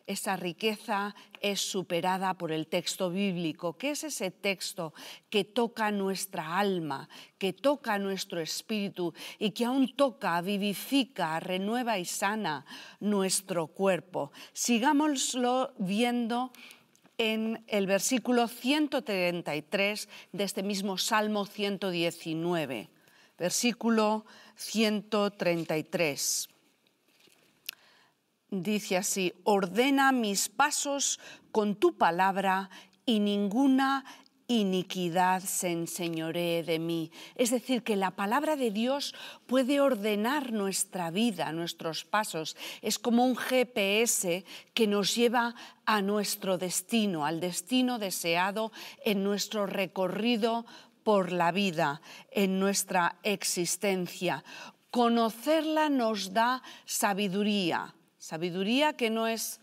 Esa riqueza es superada por el texto bíblico. ¿Qué es ese texto que toca nuestra alma, que toca nuestro espíritu y que aún toca, vivifica, renueva y sana nuestro cuerpo? Sigámoslo viendo en el versículo 133 de este mismo Salmo 119. Versículo 133. Dice así: ordena mis pasos con tu palabra y ninguna iniquidad se enseñoree de mí. Es decir, que la palabra de Dios puede ordenar nuestra vida, nuestros pasos. Es como un GPS que nos lleva a nuestro destino, al destino deseado en nuestro recorrido por la vida, en nuestra existencia. Conocerla nos da sabiduría. Sabiduría que no es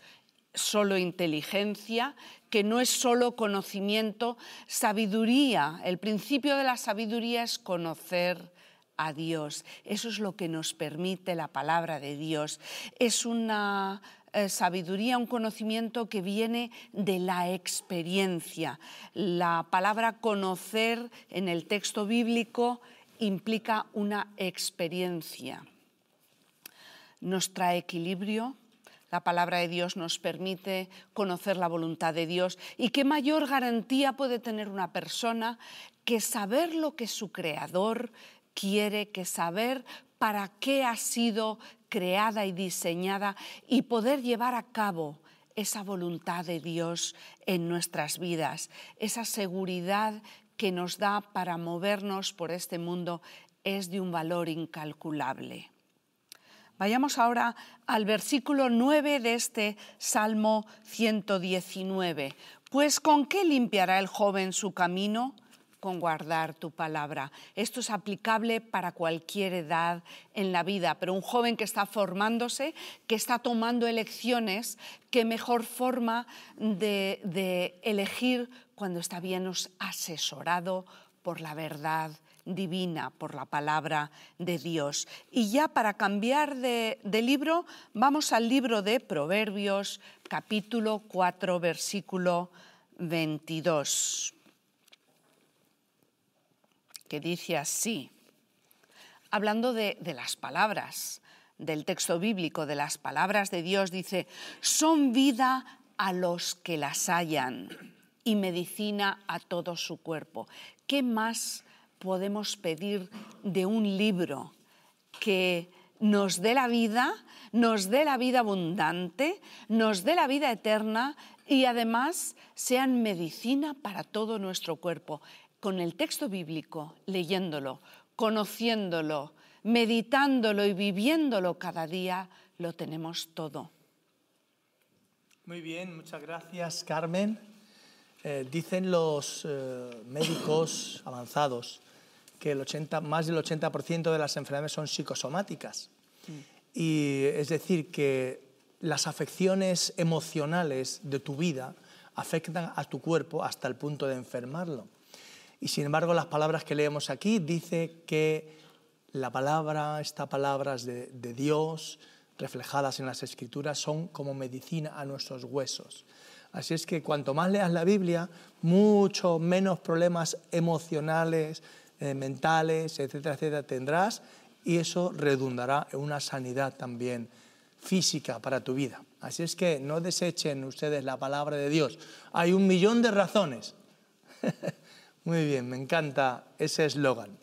solo inteligencia, que no es solo conocimiento. Sabiduría, el principio de la sabiduría es conocer a Dios. Eso es lo que nos permite la palabra de Dios. Es una sabiduría, un conocimiento que viene de la experiencia. La palabra conocer en el texto bíblico implica una experiencia. Nos trae equilibrio. La palabra de Dios nos permite conocer la voluntad de Dios. ¿Y qué mayor garantía puede tener una persona que saber lo que su Creador quiere, que saber para qué ha sido creada y diseñada y poder llevar a cabo esa voluntad de Dios en nuestras vidas? Esa seguridad que nos da para movernos por este mundo es de un valor incalculable. Vayamos ahora al versículo 9 de este Salmo 119. Pues ¿con qué limpiará el joven su camino? Con guardar tu palabra. Esto es aplicable para cualquier edad en la vida, pero un joven que está formándose, que está tomando elecciones, qué mejor forma de elegir cuando está bien asesorado por la verdad divina, por la palabra de Dios. Y ya para cambiar de libro, vamos al libro de Proverbios, capítulo 4, versículo 22, que dice así, hablando de las palabras, del texto bíblico, de las palabras de Dios, dice, son vida a los que las hallan y medicina a todo su cuerpo. ¿Qué más podemos pedir de un libro que nos dé la vida abundante, nos dé la vida eterna y además sean medicina para todo nuestro cuerpo? Con el texto bíblico, leyéndolo, conociéndolo, meditándolo y viviéndolo cada día, lo tenemos todo. Muy bien, muchas gracias, Carmen. Dicen los médicos avanzados que más del 80% de las enfermedades son psicosomáticas. Y es decir, que las afecciones emocionales de tu vida afectan a tu cuerpo hasta el punto de enfermarlo. Y sin embargo, las palabras que leemos aquí dice que estas palabras de Dios, reflejadas en las Escrituras, son como medicina a nuestros huesos. Así es que cuanto más leas la Biblia, mucho menos problemas emocionales, mentales, etcétera, etcétera, tendrás, y eso redundará en una sanidad también física para tu vida. Así es que no desechen ustedes la palabra de Dios. Hay 1.000.000 de razones. Muy bien, me encanta ese eslogan.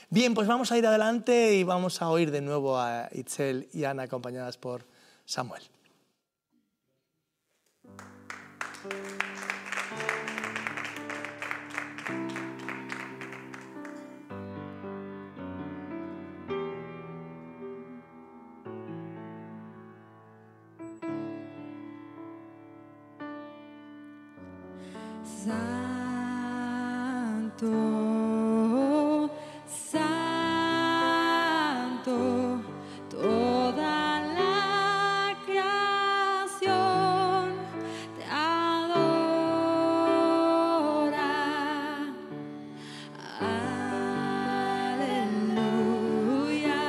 Bien, pues vamos a ir adelante y vamos a oír de nuevo a Itzel y Ana acompañadas por Samuel. Santo, Santo, toda la creación te adora. Aleluya,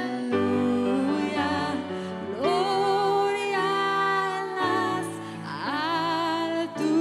aleluya, gloria en las alturas.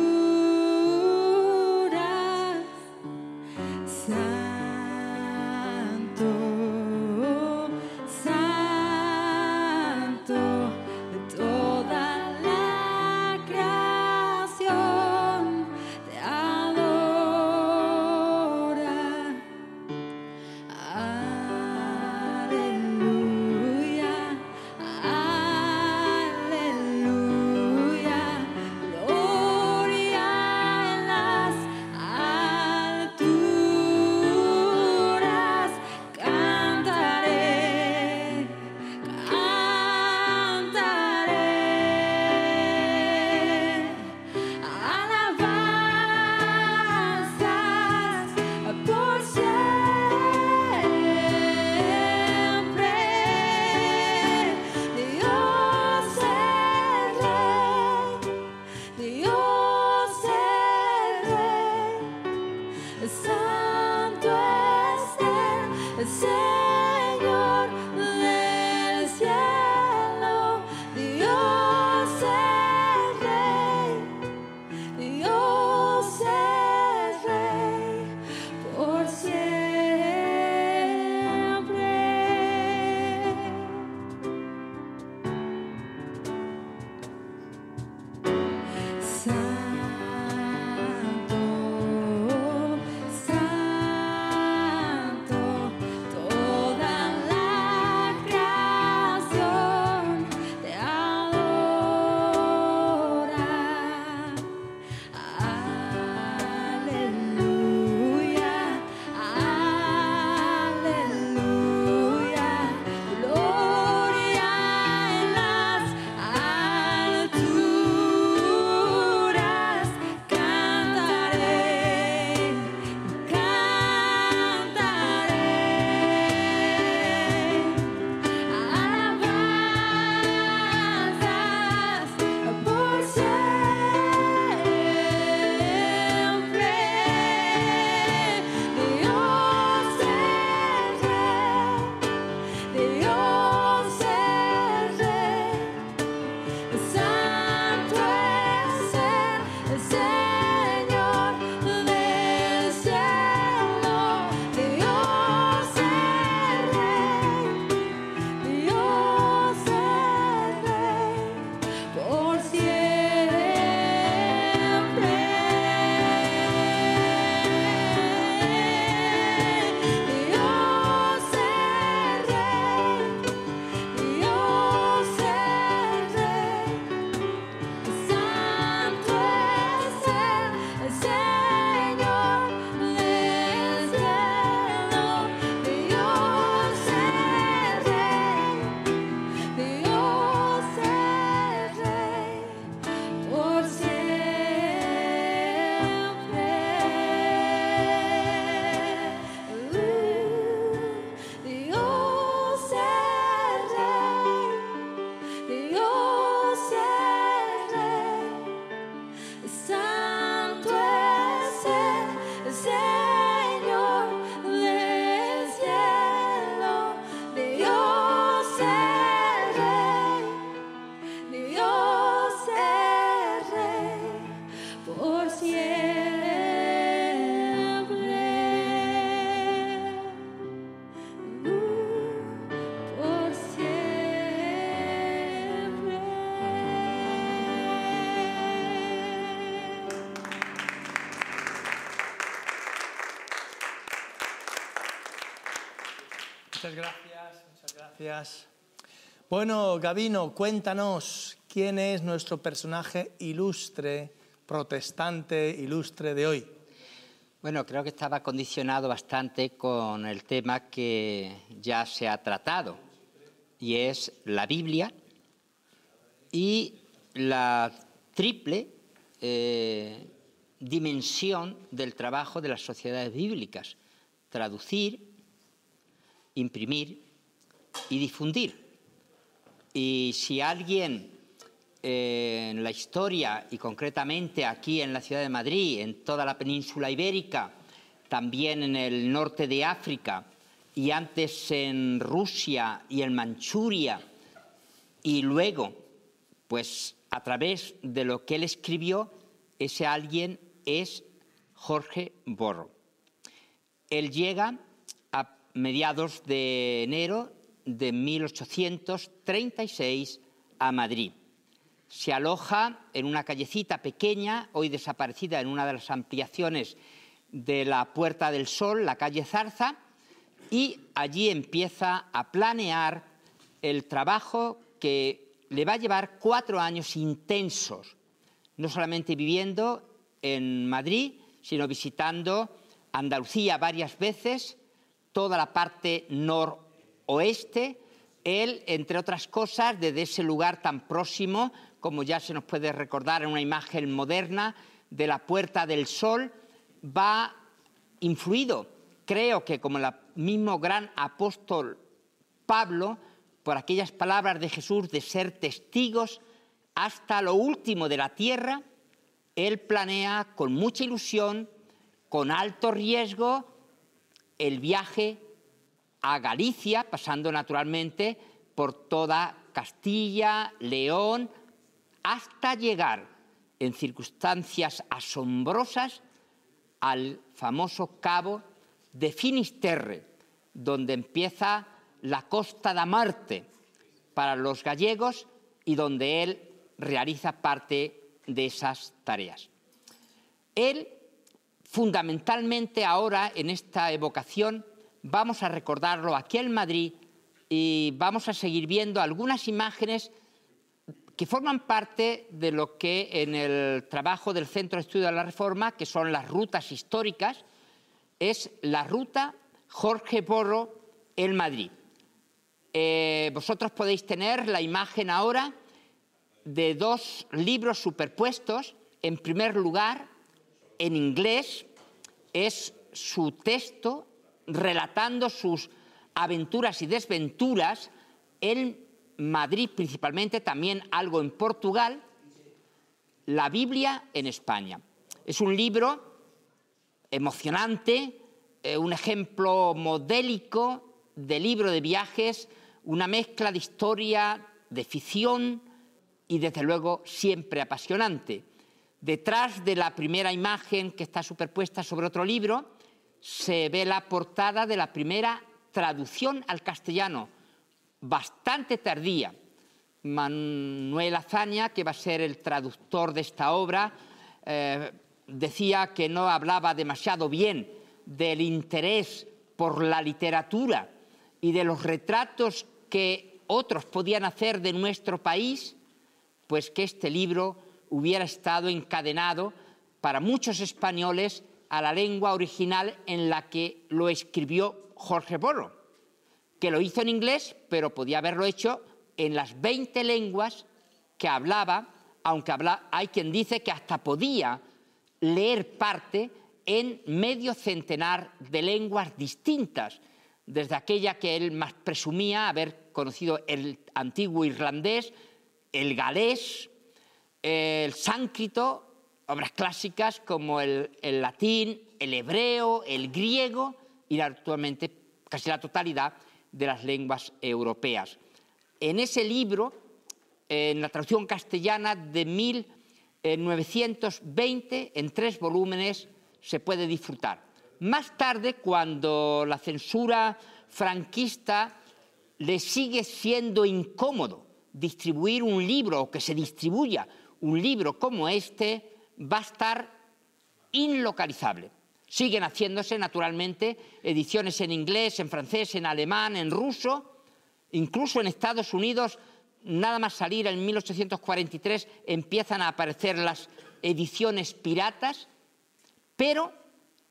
gracias. Bueno, Gabino, cuéntanos quién es nuestro personaje ilustre, protestante ilustre de hoy. Bueno, creo que estaba condicionado bastante con el tema que ya se ha tratado, y es la Biblia y la triple dimensión del trabajo de las sociedades bíblicas: traducir, imprimir y difundir. Y si alguien en la historia, y concretamente aquí en la ciudad de Madrid, en toda la península ibérica, también en el norte de África, y antes en Rusia y en Manchuria, y luego, pues a través de lo que él escribió, ese alguien es Jorge Borrow. Él llega a mediados de enero de 1836 a Madrid. Se aloja en una callecita pequeña, hoy desaparecida, en una de las ampliaciones de la Puerta del Sol, la calle Zarza, y allí empieza a planear el trabajo que le va a llevar 4 años intensos, no solamente viviendo en Madrid, sino visitando Andalucía varias veces, toda la parte noroeste. Él, entre otras cosas, desde ese lugar tan próximo, como ya se nos puede recordar en una imagen moderna de la Puerta del Sol, va influido, creo que como el mismo gran apóstol Pablo, por aquellas palabras de Jesús de ser testigos hasta lo último de la tierra. Él planea con mucha ilusión, con alto riesgo, el viaje a Galicia, pasando naturalmente por toda Castilla, León, hasta llegar en circunstancias asombrosas al famoso cabo de Finisterre, donde empieza la Costa da Marte para los gallegos y donde él realiza parte de esas tareas. Él, fundamentalmente ahora en esta evocación, vamos a recordarlo aquí en Madrid y vamos a seguir viendo algunas imágenes que forman parte de lo que en el trabajo del Centro de Estudio de la Reforma, que son las rutas históricas, es la ruta Jorge Borrow en Madrid. Vosotros podéis tener la imagen ahora de 2 libros superpuestos. En primer lugar, en inglés, es su texto relatando sus aventuras y desventuras en Madrid principalmente, también algo en Portugal, la Biblia en España. Es un libro emocionante, un ejemplo modélico de libro de viajes, una mezcla de historia, de ficción y desde luego siempre apasionante. Detrás de la primera imagen que está superpuesta sobre otro libro se ve la portada de la primera traducción al castellano, bastante tardía. Manuel Azaña, que va a ser el traductor de esta obra, decía que no hablaba demasiado bien del interés por la literatura y de los retratos que otros podían hacer de nuestro país, pues que este libro hubiera estado encadenado para muchos españoles a la lengua original en la que lo escribió Jorge Borrow, que lo hizo en inglés, pero podía haberlo hecho en las 20 lenguas que hablaba, aunque hay quien dice que hasta podía leer parte en medio centenar de lenguas distintas, desde aquella que él más presumía haber conocido, el antiguo irlandés, el galés, el sánscrito, obras clásicas como el latín, el hebreo, el griego y actualmente casi la totalidad de las lenguas europeas. En ese libro, en la traducción castellana de 1920, en 3 volúmenes, se puede disfrutar. Más tarde, cuando la censura franquista le sigue siendo incómodo distribuir un libro o que se distribuya un libro como este, va a estar inlocalizable. Siguen haciéndose, naturalmente, ediciones en inglés, en francés, en alemán, en ruso, Incluso en Estados Unidos, nada más salir en 1843, empiezan a aparecer las ediciones piratas, pero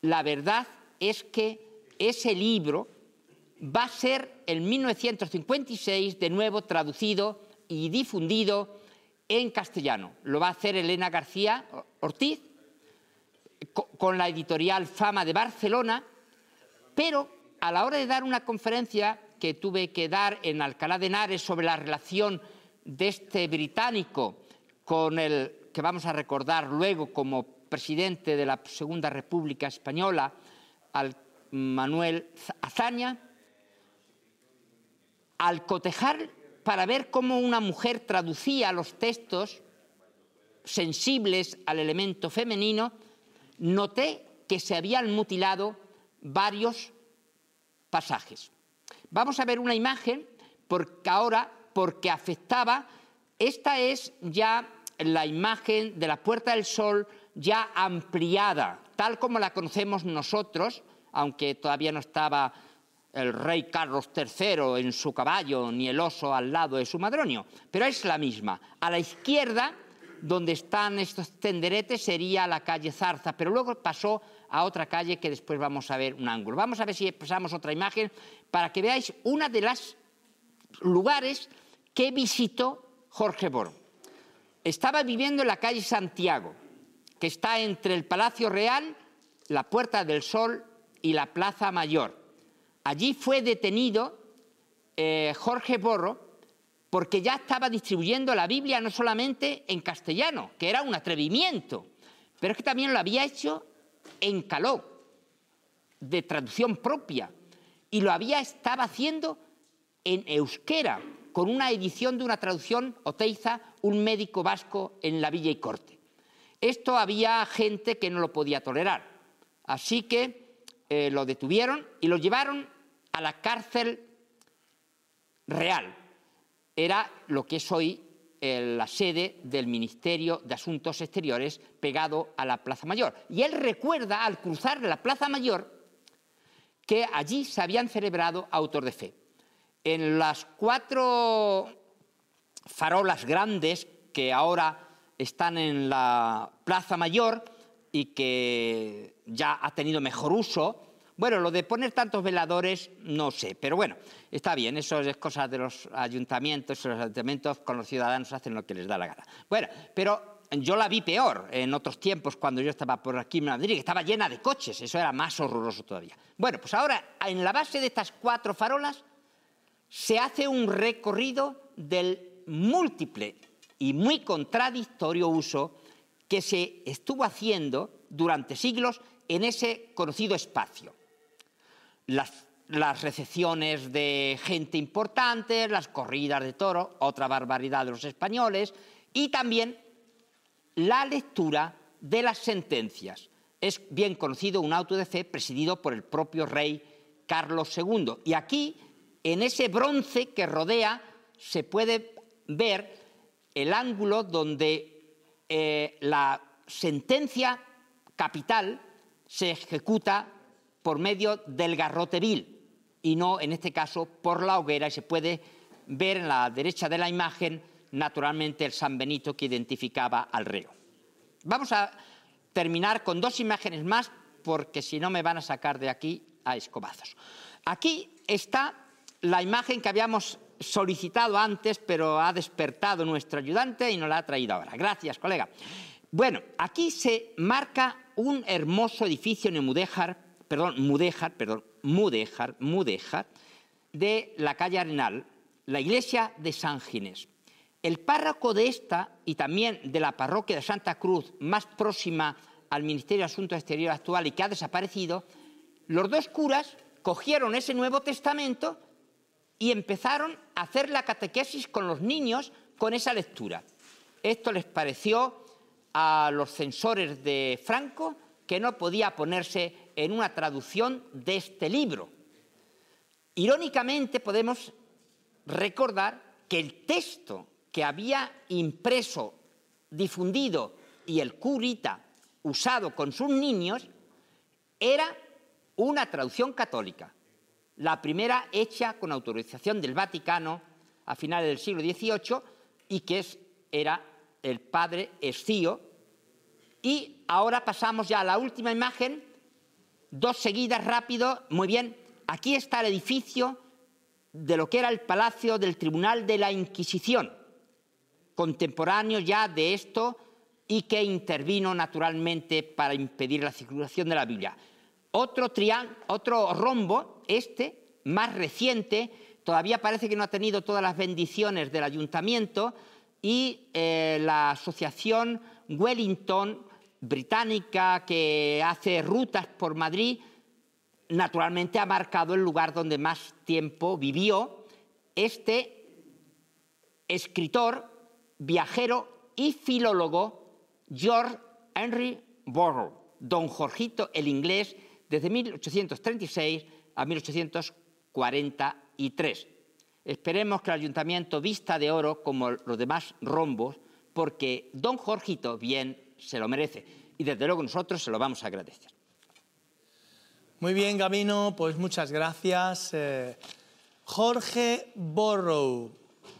la verdad es que ese libro va a ser en 1956 de nuevo traducido y difundido en castellano. Lo va a hacer Elena García Ortiz con la editorial Fama de Barcelona, pero a la hora de dar una conferencia que tuve que dar en Alcalá de Henares sobre la relación de este británico con el que vamos a recordar luego como presidente de la Segunda República Española, al Manuel Azaña, al cotejar para ver cómo una mujer traducía los textos sensibles al elemento femenino, noté que se habían mutilado varios pasajes. Vamos a ver una imagen porque afectaba, esta es ya la imagen de la Puerta del Sol ya ampliada, tal como la conocemos nosotros, aunque todavía no estaba el rey Carlos III en su caballo, ni el oso al lado de su madronio, pero es la misma. A la izquierda, donde están estos tenderetes, sería la calle Zarza, pero luego pasó a otra calle que después vamos a ver un ángulo. Vamos a ver si pasamos otra imagen para que veáis una de los lugares que visitó Jorge Boro. Estaba viviendo en la calle Santiago, que está entre el Palacio Real, la Puerta del Sol y la Plaza Mayor. Allí fue detenido Jorge Boro porque ya estaba distribuyendo la Biblia no solamente en castellano, que era un atrevimiento, pero es que también lo había hecho en caló, de traducción propia, y lo estaba haciendo en euskera, con una edición de una traducción Oteiza, un médico vasco en la Villa y Corte. Esto había gente que no lo podía tolerar, así que lo detuvieron y lo llevaron a la cárcel real. Era lo que es hoy la sede del Ministerio de Asuntos Exteriores, pegado a la Plaza Mayor. Y él recuerda, al cruzar la Plaza Mayor, que allí se habían celebrado autos de fe. En las 4 farolas grandes que ahora están en la Plaza Mayor y que ya ha tenido mejor uso, bueno, lo de poner tantos veladores, no sé, pero bueno, está bien, eso es cosa de los ayuntamientos con los ciudadanos hacen lo que les da la gana. Bueno, pero yo la vi peor en otros tiempos cuando yo estaba por aquí en Madrid, que estaba llena de coches, eso era más horroroso todavía. Bueno, pues ahora, en la base de estas 4 farolas, se hace un recorrido del múltiple y muy contradictorio uso que se estuvo haciendo durante siglos en ese conocido espacio. Las recepciones de gente importante, las corridas de toros, otra barbaridad de los españoles, y también la lectura de las sentencias. Es bien conocido un auto de fe presidido por el propio rey Carlos II. Y aquí, en ese bronce que rodea, se puede ver el ángulo donde la sentencia capital se ejecuta por medio del garrote vil y no, en este caso, por la hoguera, y se puede ver en la derecha de la imagen, naturalmente, el San Benito que identificaba al reo. Vamos a terminar con 2 imágenes más, porque si no me van a sacar de aquí a escobazos. Aquí está la imagen que habíamos solicitado antes, pero ha despertado nuestro ayudante y nos la ha traído ahora. Gracias, colega. Bueno, aquí se marca un hermoso edificio en Mudéjar, de la calle Arenal, la iglesia de San Ginés. El párroco de esta y también de la parroquia de Santa Cruz, más próxima al Ministerio de Asuntos Exteriores actual y que ha desaparecido, los 2 curas cogieron ese Nuevo Testamento y empezaron a hacer la catequesis con los niños con esa lectura. Esto les pareció a los censores de Franco que no podía ponerse en una traducción de este libro. Irónicamente podemos recordar que el texto que había impreso, difundido y el curita usado con sus niños era una traducción católica. La primera hecha con autorización del Vaticano a finales del siglo XVIII y que era el padre Escío. Y ahora pasamos ya a la última imagen, dos seguidas rápido. Muy bien, aquí está el edificio de lo que era el Palacio del Tribunal de la Inquisición, contemporáneo ya de esto y que intervino naturalmente para impedir la circulación de la Biblia. Otro rombo, más reciente, todavía parece que no ha tenido todas las bendiciones del ayuntamiento, y la asociación Wellington británica que hace rutas por Madrid, naturalmente ha marcado el lugar donde más tiempo vivió este escritor, viajero y filólogo George Henry Borrow, don Jorgito el inglés, desde 1836 a 1843. Esperemos que el ayuntamiento vista de oro como los demás rombos, porque don Jorgito bien se lo merece. Y desde luego nosotros se lo vamos a agradecer. Muy bien, Gabino, pues muchas gracias. Jorge Borrow,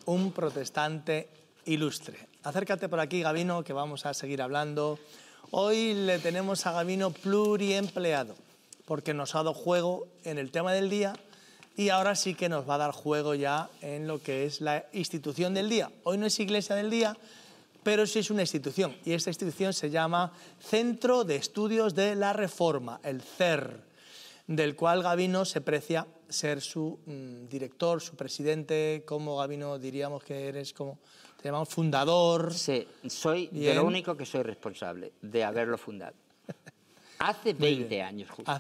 un protestante ilustre. Acércate por aquí, Gabino, que vamos a seguir hablando. Hoy le tenemos a Gabino pluriempleado, porque nos ha dado juego en el tema del día y ahora sí que nos va a dar juego ya en lo que es la institución del día. Hoy no es Iglesia del Día, pero sí es una institución, y esta institución se llama Centro de Estudios de la Reforma, el CER, del cual Gabino se precia ser su director, su presidente. ¿Cómo, Gabino, diríamos que eres? Como te llamamos fundador? Sí, soy Bien. de lo único que soy responsable, de haberlo fundado. Hace 20 años, justo.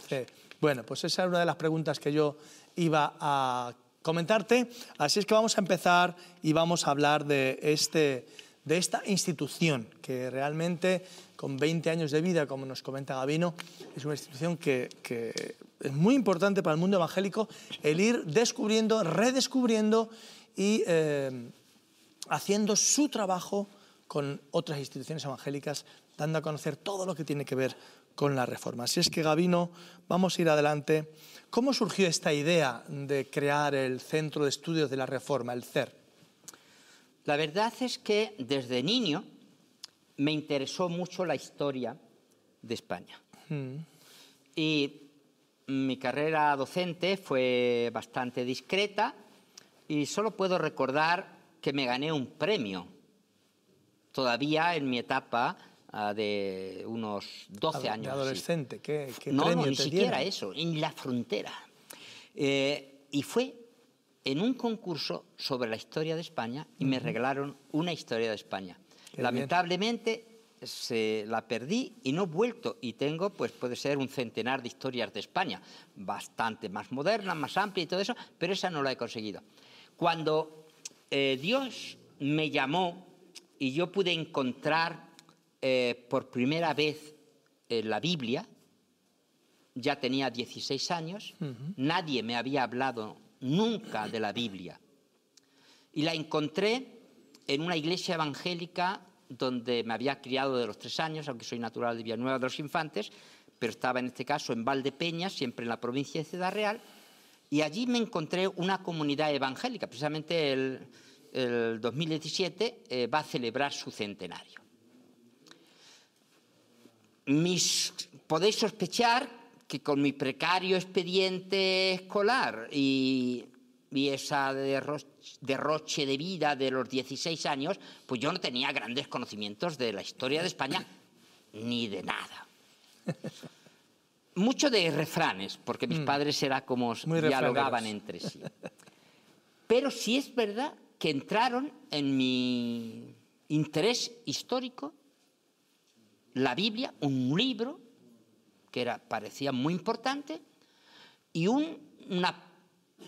Bueno, pues esa es una de las preguntas que yo iba a comentarte. Así es que vamos a empezar y vamos a hablar de esta institución que realmente, con 20 años de vida, como nos comenta Gabino, es una institución que es muy importante para el mundo evangélico, el ir descubriendo, redescubriendo y haciendo su trabajo con otras instituciones evangélicas, dando a conocer todo lo que tiene que ver con la Reforma. Así es que, Gabino, vamos a ir adelante. ¿Cómo surgió esta idea de crear el Centro de Estudios de la Reforma, el CER? La verdad es que desde niño me interesó mucho la historia de España. Y mi carrera docente fue bastante discreta y solo puedo recordar que me gané un premio todavía en mi etapa de unos 12 años. De adolescente, ¿qué no, premio ni te siquiera dieron? eso, en la frontera. Y fue en un concurso sobre la historia de España y me regalaron una historia de España. Qué Lamentablemente la perdí y no he vuelto, y tengo, pues puede ser un centenar de historias de España, bastante más modernas, más amplias y todo eso, pero esa no la he conseguido. Cuando Dios me llamó y yo pude encontrar por primera vez la Biblia, ya tenía 16 años, nadie me había hablado nunca de la Biblia, y la encontré en una iglesia evangélica donde me había criado de los 3 años, aunque soy natural de Villanueva de los Infantes, pero estaba en este caso en Valdepeñas, siempre en la provincia de Ciudad Real, y allí me encontré una comunidad evangélica. Precisamente el 2017 va a celebrar su centenario. Podéis sospechar que con mi precario expediente escolar y esa derroche de vida de los 16 años, pues yo no tenía grandes conocimientos de la historia de España, ni de nada. Mucho de refranes, porque mis padres era como dialogaban entre sí. Pero sí es verdad que entraron en mi interés histórico la Biblia, un libro que parecía muy importante, y una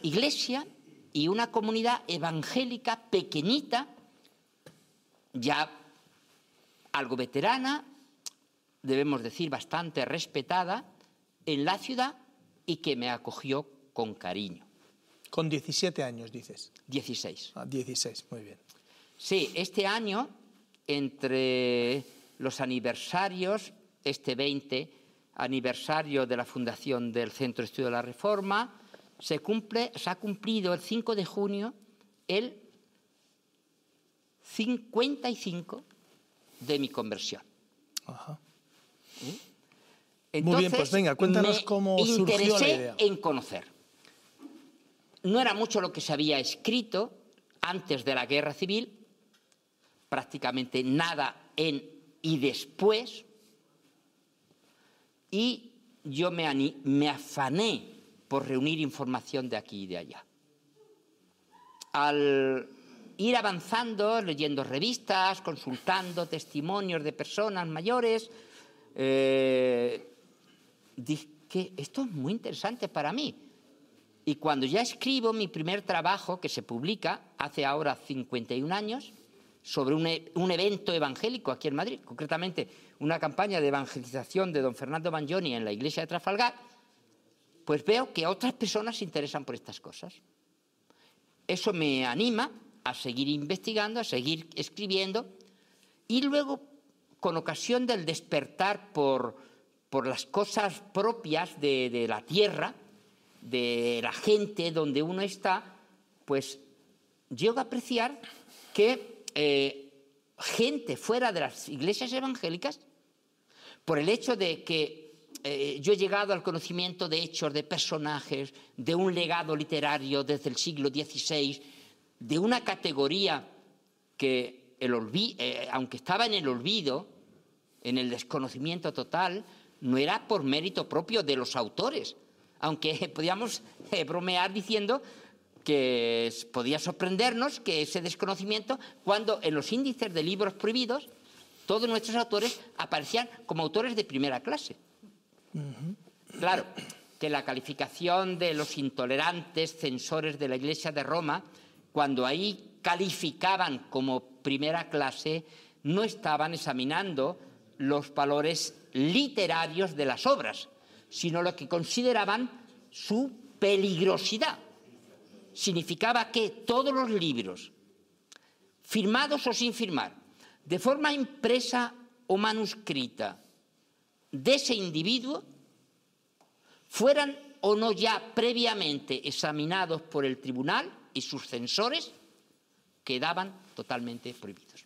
iglesia y una comunidad evangélica pequeñita, ya algo veterana, debemos decir bastante respetada, en la ciudad, y que me acogió con cariño. Con 17 años, dices. 16. 16, muy bien. Sí, este año, entre los aniversarios, este 20 aniversario de la fundación del Centro de Estudio de la Reforma, se ha cumplido el 5 de junio el 55 de mi conversión. Ajá. Entonces, muy bien, pues venga, cuéntanos cómo surgió la idea. En conocer. No era mucho lo que se había escrito antes de la Guerra Civil, prácticamente nada en y después, y yo me afané por reunir información de aquí y de allá. Al ir avanzando, leyendo revistas, consultando testimonios de personas mayores, dije que esto es muy interesante para mí. Y cuando ya escribo mi primer trabajo, que se publica hace ahora 51 años, sobre un evento evangélico aquí en Madrid, concretamente una campaña de evangelización de don Fernando Mangioni en la iglesia de Trafalgar, pues veo que otras personas se interesan por estas cosas. Eso me anima a seguir investigando, a seguir escribiendo, y luego, con ocasión del despertar por las cosas propias de la tierra, de la gente donde uno está, pues llego a apreciar que gente fuera de las iglesias evangélicas, por el hecho de que yo he llegado al conocimiento de hechos, de personajes, de un legado literario desde el siglo XVI, de una categoría que, aunque estaba en el olvido, en el desconocimiento total, no era por mérito propio de los autores, aunque podíamos bromear diciendo que podía sorprendernos que ese desconocimiento, cuando en los índices de libros prohibidos todos nuestros autores aparecían como autores de primera clase. Claro, que la calificación de los intolerantes censores de la Iglesia de Roma, cuando ahí calificaban como primera clase, no estaban examinando los valores literarios de las obras, sino lo que consideraban su peligrosidad. Significaba que todos los libros, firmados o sin firmar, de forma impresa o manuscrita, de ese individuo, fueran o no ya previamente examinados por el tribunal y sus censores, quedaban totalmente prohibidos.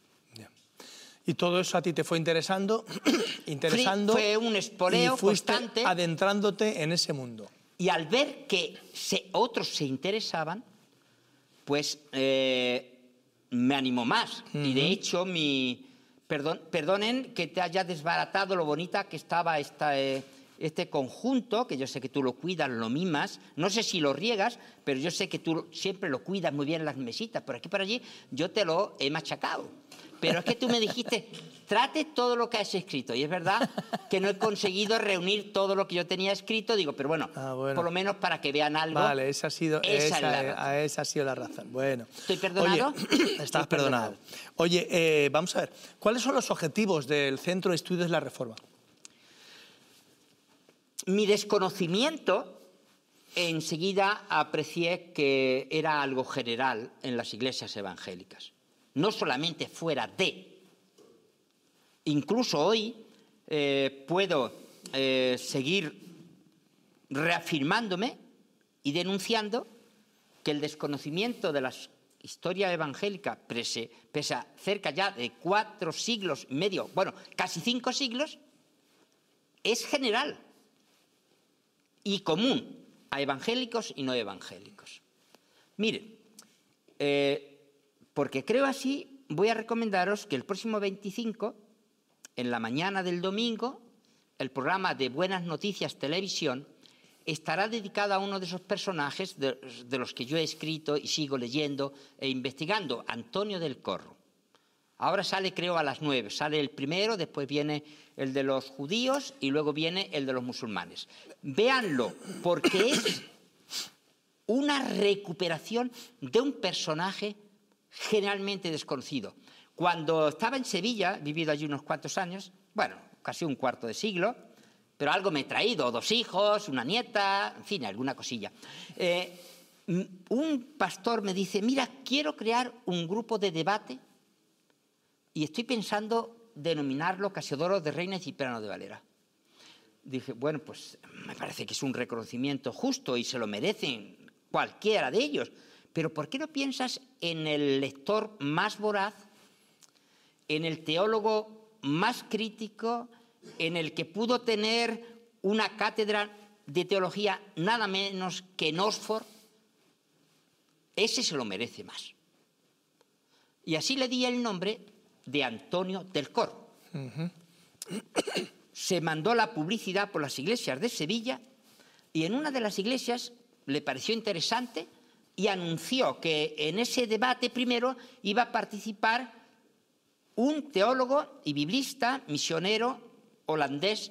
Y todo eso a ti te fue interesando, Fue un espoleo y fuiste constante, adentrándote en ese mundo. Y al ver que otros se interesaban, pues me animó más. Y de hecho, perdonen que te haya desbaratado lo bonita que estaba este conjunto, que yo sé que tú lo cuidas, lo mimas, no sé si lo riegas, pero yo sé que tú siempre lo cuidas muy bien, las mesitas, por aquí por allí, yo te lo he machacado. Pero es que tú me dijiste, trate todo lo que has escrito. Y es verdad que no he conseguido reunir todo lo que yo tenía escrito. Digo, pero bueno, por lo menos para que vean algo. Vale, esa ha sido la razón. Bueno. ¿Estoy perdonado? Oye, estás perdonado. Oye, vamos a ver, ¿cuáles son los objetivos del Centro de Estudios de la Reforma? Mi desconocimiento, enseguida aprecié que era algo general en las iglesias evangélicas. No solamente fuera de. Incluso hoy puedo seguir reafirmándome y denunciando que el desconocimiento de la historia evangélica, pese a cerca ya de 4 siglos y medio, bueno, casi 5 siglos, es general y común a evangélicos y no evangélicos. Miren, porque creo así, voy a recomendaros que el próximo 25, en la mañana del domingo, el programa de Buenas Noticias Televisión estará dedicado a uno de esos personajes de los que yo he escrito y sigo leyendo e investigando, Antonio del Corro. Ahora sale, creo, a las 9. Sale el primero, después viene el de los judíos y luego viene el de los musulmanes. Véanlo, porque es una recuperación de un personaje generalmente desconocido. Cuando estaba en Sevilla, he vivido allí unos cuantos años, bueno, casi un cuarto de siglo, pero algo me he traído, 2 hijos, una nieta, en fin, alguna cosilla. Un pastor me dice, mira, quiero crear un grupo de debate y estoy pensando denominarlo Casiodoro de Reina y Cipriano de Valera. Dije, bueno, pues me parece que es un reconocimiento justo y se lo merecen cualquiera de ellos. Pero ¿por qué no piensas en el lector más voraz, en el teólogo más crítico, en el que pudo tener una cátedra de teología nada menos que en Oxford? Ese se lo merece más. Y así le di el nombre de Antonio del Corro. Se mandó la publicidad por las iglesias de Sevilla y en una de las iglesias le pareció interesante y anunció que en ese debate primero iba a participar un teólogo y biblista misionero holandés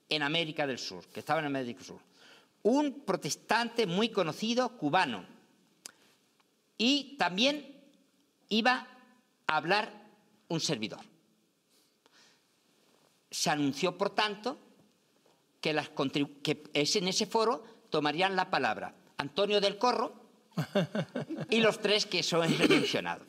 en América del Sur, que estaba en América del Sur. Un protestante muy conocido, cubano. Y también iba a hablar un servidor. Se anunció, por tanto, que en ese foro tomarían la palabra Antonio del Corro y los tres que son mencionados.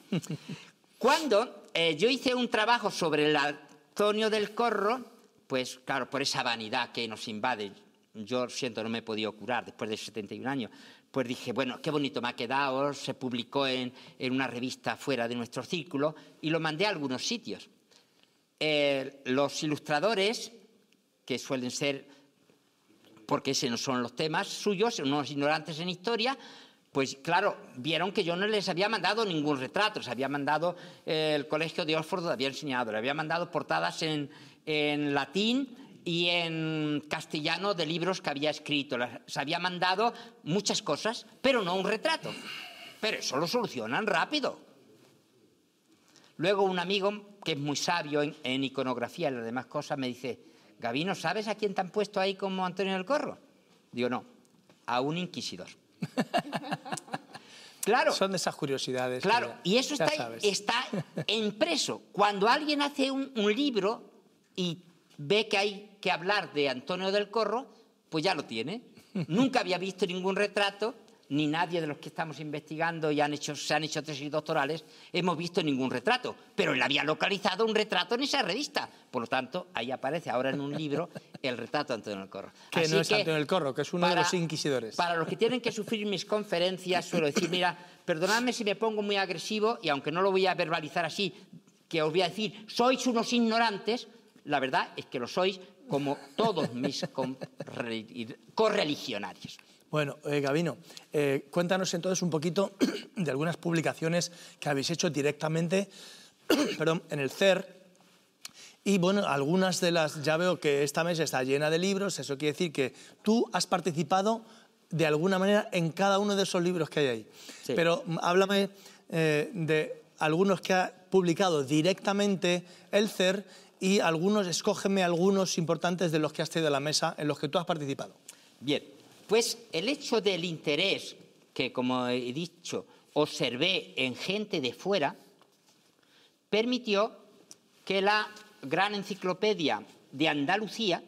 Cuando yo hice un trabajo sobre el Antonio del Corro, pues claro, por esa vanidad que nos invade, yo siento no me he podido curar después de 71 años, pues dije, bueno, qué bonito me ha quedado, se publicó en una revista fuera de nuestro círculo y lo mandé a algunos sitios. Los ilustradores, que suelen ser, porque ese no son los temas suyos, unos ignorantes en historia, pues claro, vieron que yo no les había mandado ningún retrato, les había mandado el colegio de Oxford, lo había enseñado, le había mandado portadas en latín y en castellano de libros que había escrito, les había mandado muchas cosas, pero no un retrato. Pero eso lo solucionan rápido. Luego un amigo que es muy sabio en iconografía y las demás cosas me dice, Gabino, ¿sabes a quién te han puesto ahí como Antonio del Corro? Digo, no, a un inquisidor. Claro. Son de esas curiosidades. Claro, y eso está impreso. Cuando alguien hace un libro y ve que hay que hablar de Antonio del Corro, pues ya lo tiene. Nunca había visto ningún retrato, ni nadie de los que estamos investigando y se han hecho tesis doctorales, hemos visto ningún retrato. Pero él había localizado un retrato en esa revista. Por lo tanto, ahí aparece ahora en un libro el retrato de Antonio del Corro. Que Así no es Antonio del Corro, que es uno de los inquisidores. Para los que tienen que sufrir mis conferencias, suelo decir, mira, perdonadme si me pongo muy agresivo, y aunque no lo voy a verbalizar así, que os voy a decir, sois unos ignorantes, la verdad es que lo sois como todos mis correligionarios. Bueno, Gabino, cuéntanos entonces un poquito de algunas publicaciones que habéis hecho directamente en el CER. Y bueno, algunas de las, ya veo que esta mesa está llena de libros, eso quiere decir que tú has participado de alguna manera en cada uno de esos libros que hay ahí. Sí. Pero háblame de algunos que ha publicado directamente el CER y escógeme algunos importantes de los que has traído a la mesa en los que tú has participado. Bien, pues el hecho del interés que, como he dicho, observé en gente de fuera, permitió que la gran enciclopedia de Andalucía,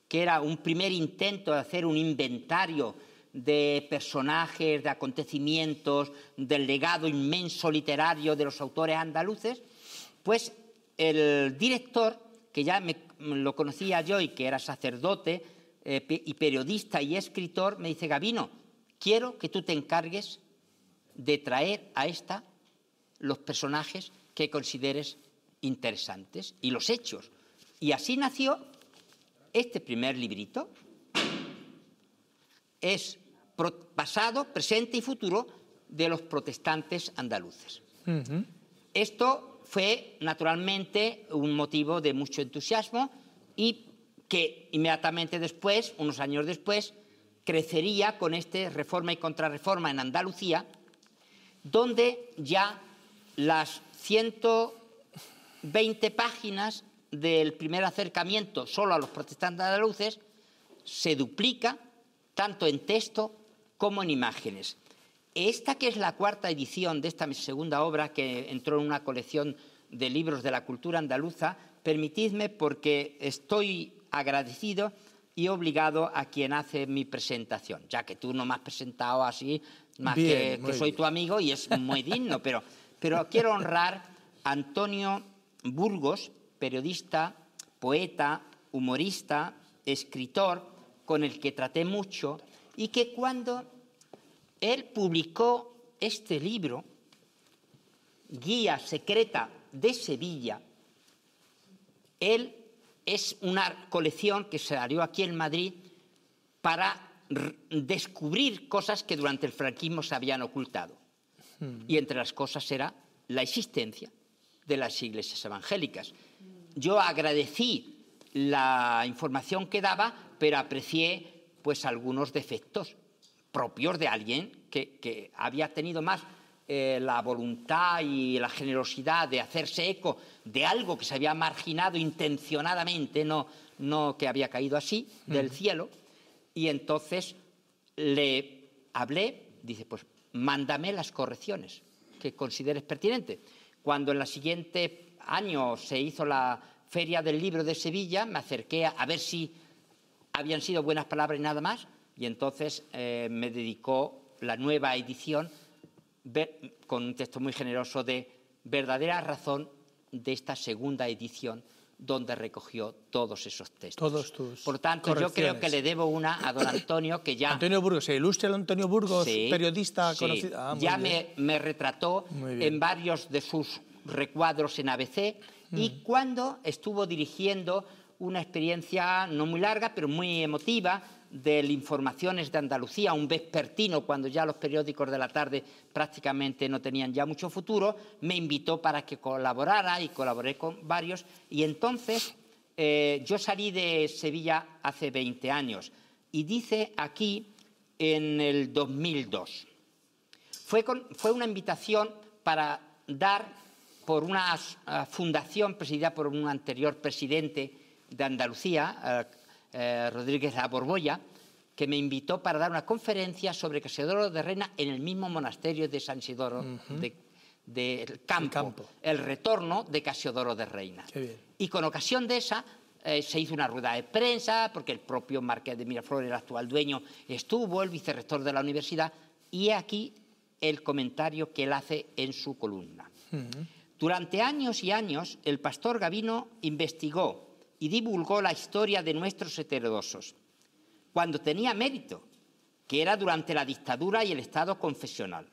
que era un primer intento de hacer un inventario de personajes, de acontecimientos, del legado inmenso literario de los autores andaluces, pues el director, que ya lo conocía yo y que era sacerdote y periodista y escritor, me dice, Gabino, quiero que tú te encargues de traer a los personajes que consideres interesantes y los hechos. Y así nació este primer librito. Es pasado, presente y futuro de los protestantes andaluces. Esto fue naturalmente un motivo de mucho entusiasmo y que inmediatamente después, unos años después, crecería con Reforma y Contrarreforma en Andalucía, donde ya las 120 páginas del primer acercamiento solo a los protestantes andaluces se duplica tanto en texto como en imágenes. Esta, que es la cuarta edición de esta segunda obra que entró en una colección de libros de la cultura andaluza, permitidme, porque estoy agradecido y obligado a quien hace mi presentación, ya que tú no me has presentado así, más bien, que soy tu amigo y es muy digno, pero quiero honrar a Antonio Burgos, periodista, poeta, humorista, escritor, con el que traté mucho y que cuando él publicó este libro, Guía Secreta de Sevilla. Él es una colección que se salió aquí en Madrid para descubrir cosas que durante el franquismo se habían ocultado. Y entre las cosas era la existencia de las iglesias evangélicas. Yo agradecí la información que daba, pero aprecié pues algunos defectos propios de alguien que había tenido más la voluntad y la generosidad de hacerse eco de algo que se había marginado intencionadamente, no que había caído así del cielo. Y entonces le hablé, dice, pues mándame las correcciones que consideres pertinentes. Cuando en el siguiente año se hizo la Feria del Libro de Sevilla, me acerqué a ver si habían sido buenas palabras y nada más, y entonces me dedicó la nueva edición con un texto muy generoso de verdadera razón de esta segunda edición, donde recogió todos esos textos. Todos tus Por tanto, yo creo que le debo una a don Antonio, que ya... Antonio Burgos, ¿se ilustra el Antonio Burgos, sí, periodista sí, conocido? ya me retrató en varios de sus recuadros en ABC, y cuando estuvo dirigiendo una experiencia no muy larga, pero muy emotiva, del Informaciones de Andalucía, un vespertino, cuando ya los periódicos de la tarde prácticamente no tenían ya mucho futuro, me invitó para que colaborara, y colaboré con varios, y entonces yo salí de Sevilla hace 20 años, y dice aquí en el 2002. Fue una invitación para dar por una fundación presidida por un anterior presidente de Andalucía, Rodríguez La Borbolla, que me invitó para dar una conferencia sobre Casiodoro de Reina en el mismo monasterio de San Isidoro del Campo, el retorno de Casiodoro de Reina. Y con ocasión de esa se hizo una rueda de prensa, porque el propio Marqués de Miraflores, el actual dueño, estuvo, el vicerrector de la universidad, y aquí el comentario que él hace en su columna. Durante años y años, el pastor Gavino investigó y divulgó la historia de nuestros heterodoxos, cuando tenía mérito, que era durante la dictadura y el estado confesional.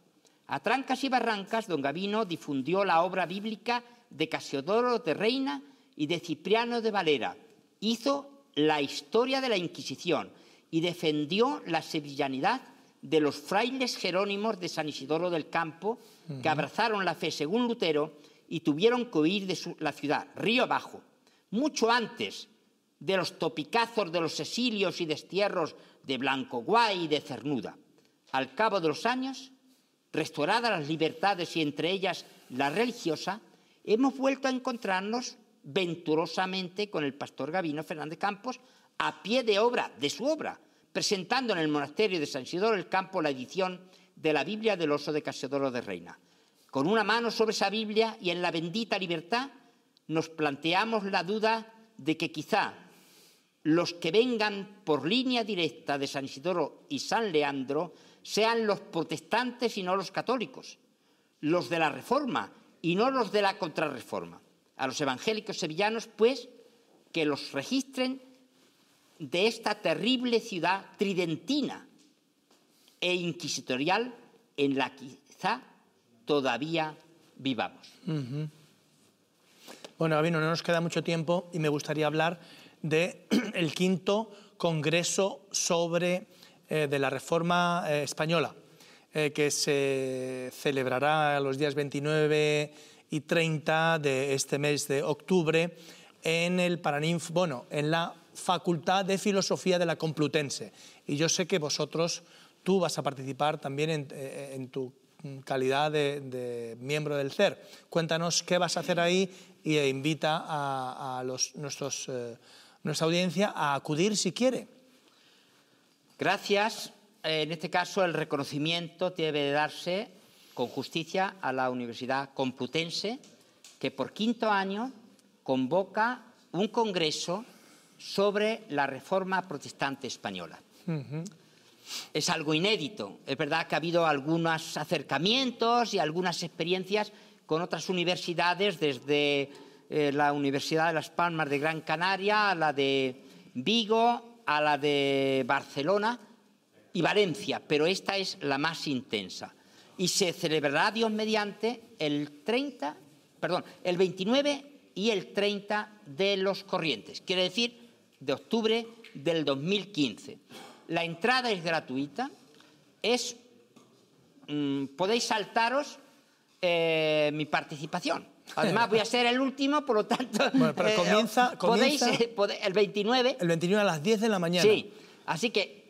A trancas y barrancas, don Gavino difundió la obra bíblica de Casiodoro de Reina y de Cipriano de Valera, hizo la historia de la Inquisición y defendió la sevillanidad de los frailes jerónimos de San Isidoro del Campo, que abrazaron la fe según Lutero y tuvieron que huir de la ciudad río abajo, mucho antes de los topicazos de los exilios y destierros de Blancoguay y de Cernuda. Al cabo de los años, restauradas las libertades y entre ellas la religiosa, hemos vuelto a encontrarnos venturosamente con el pastor Gavino Fernández Campos a pie de obra, de su obra, presentando en el monasterio de San Isidoro del Campo la edición de la Biblia del Oso de Casiodoro de Reina. Con una mano sobre esa Biblia y en la bendita libertad nos planteamos la duda de que quizá los que vengan por línea directa de San Isidoro y San Leandro sean los protestantes y no los católicos, los de la Reforma y no los de la Contrarreforma. A los evangélicos sevillanos, pues, que los registren de esta terrible ciudad tridentina e inquisitorial en la que quizá todavía vivamos. Bueno, Gavino, no nos queda mucho tiempo y me gustaría hablar del quinto Congreso de la Reforma Española, que se celebrará los días 29 y 30 de este mes de octubre en el Paraninfo, bueno, en la Facultad de Filosofía de la Complutense. Y yo sé que tú vas a participar también en tu calidad de miembro del CER. Cuéntanos qué vas a hacer ahí y invita a nuestra audiencia a acudir si quiere. Gracias. En este caso, el reconocimiento debe de darse con justicia a la Universidad Complutense, que por quinto año convoca un congreso sobre la Reforma Protestante Española. Es algo inédito. Es verdad que ha habido algunos acercamientos y algunas experiencias con otras universidades, desde la Universidad de Las Palmas de Gran Canaria, a la de Vigo, a la de Barcelona, y Valencia, pero esta es la más intensa. Y se celebrará, Dios mediante, el 29 y el 30 de los Corrientes, quiere decir de octubre del 2015. La entrada es gratuita, podéis saltaros mi participación. Además voy a ser el último, por lo tanto... Bueno, pero comienza el 29. El 29 a las 10 de la mañana. Sí, así que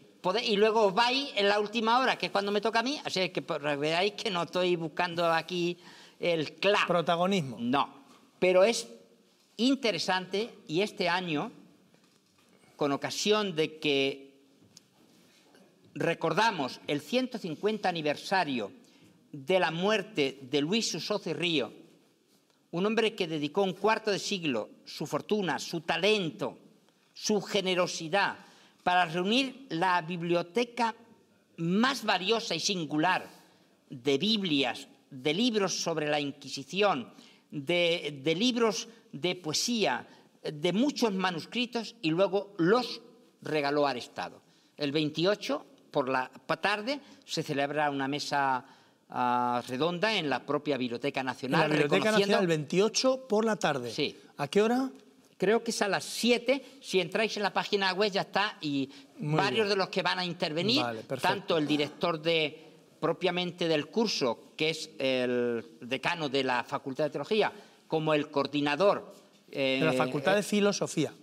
y luego os vais en la última hora, que es cuando me toca a mí, así que veáis que no estoy buscando aquí el clavo. Protagonismo. No, pero es interesante, y este año, con ocasión de que recordamos el 150 aniversario de la muerte de Luis Usoz y Río, un hombre que dedicó un cuarto de siglo, su fortuna, su talento, su generosidad, para reunir la biblioteca más valiosa y singular de Biblias, de libros sobre la Inquisición, de libros de poesía, de muchos manuscritos, y luego los regaló al Estado. El 28, por la tarde, se celebra una mesa redonda en la propia Biblioteca Nacional. En la Biblioteca Nacional, el 28 por la tarde. Sí. ¿A qué hora? Creo que es a las 7, si entráis en la página web ya está, y varios de los que van a intervenir, tanto el director propiamente del curso, que es el decano de la Facultad de Teología, como el coordinador... de la Facultad de Filosofía.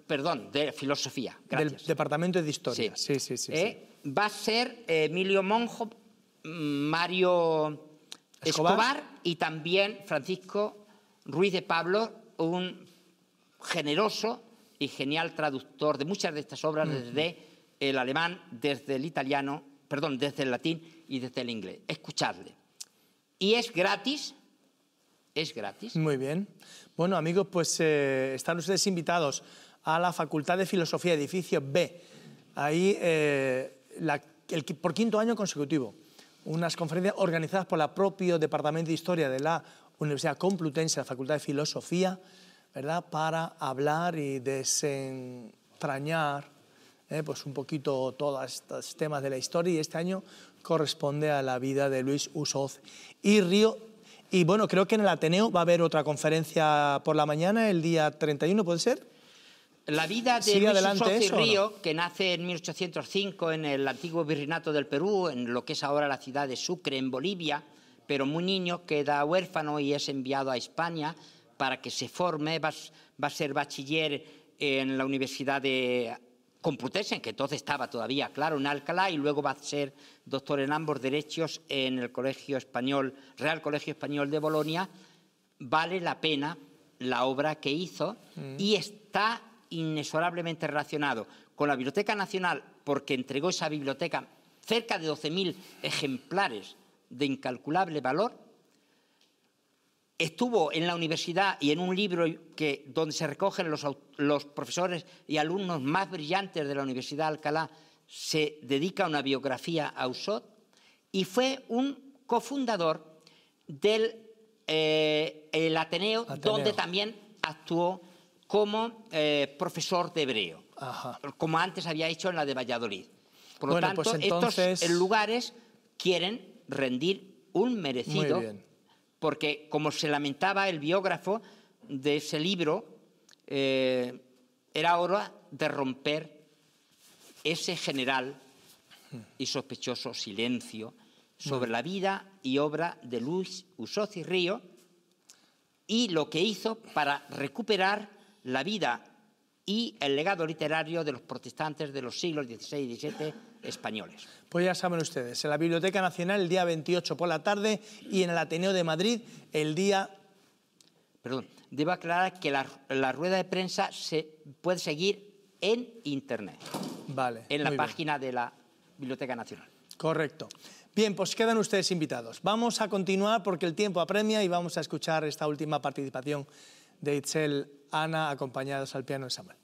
Perdón, de Filosofía, gracias. Del Departamento de Historia. Sí. Va a ser Emilio Monjo, Mario Escobar y también Francisco Ruiz de Pablo, un generoso y genial traductor de muchas de estas obras desde el alemán, desde el italiano, perdón, desde el latín y desde el inglés. Escuchadle. Y es gratis. Es gratis. Muy bien. Bueno, amigos, pues están ustedes invitados a la Facultad de Filosofía, edificio B. Ahí, por quinto año consecutivo, unas conferencias organizadas por el propio Departamento de Historia de la Universidad Complutense, la Facultad de Filosofía, ¿verdad?, para hablar y desentrañar pues un poquito todos estos temas de la historia, y este año corresponde a la vida de Luis Usoz y Río. Y bueno, creo que en el Ateneo va a haber otra conferencia por la mañana, el día 31, ¿puede ser? La vida de Luis Usoz y Río, que nace en 1805 en el antiguo virreinato del Perú, en lo que es ahora la ciudad de Sucre, en Bolivia, pero muy niño, queda huérfano y es enviado a España para que se forme, va a ser bachiller en la Universidad de Complutense, que entonces estaba todavía, claro, en Alcalá, y luego va a ser doctor en ambos derechos en el Colegio Español, Real Colegio Español de Bolonia. Vale la pena la obra que hizo y está inexorablemente relacionado con la Biblioteca Nacional, porque entregó esa biblioteca cerca de 12.000 ejemplares de incalculable valor. Estuvo en la universidad y en un libro donde se recogen los profesores y alumnos más brillantes de la Universidad de Alcalá, se dedica una biografía a Usoz, y fue un cofundador del el Ateneo, donde también actuó como profesor de hebreo, como antes había hecho en la de Valladolid. Por lo tanto, pues entonces... estos lugares quieren rendir un merecido, porque, como se lamentaba el biógrafo de ese libro, era hora de romper ese general y sospechoso silencio sobre la vida y obra de Luis Usoz y Río, y lo que hizo para recuperar la vida y el legado literario de los protestantes de los siglos XVI y XVII españoles. Pues ya saben ustedes, en la Biblioteca Nacional el día 28 por la tarde y en el Ateneo de Madrid el día... Perdón, debo aclarar que la rueda de prensa se puede seguir en Internet, en la página de la Biblioteca Nacional. Correcto. Bien, pues quedan ustedes invitados. Vamos a continuar porque el tiempo apremia y vamos a escuchar esta última participación de Itzel Ana, acompañados al piano de Samuel.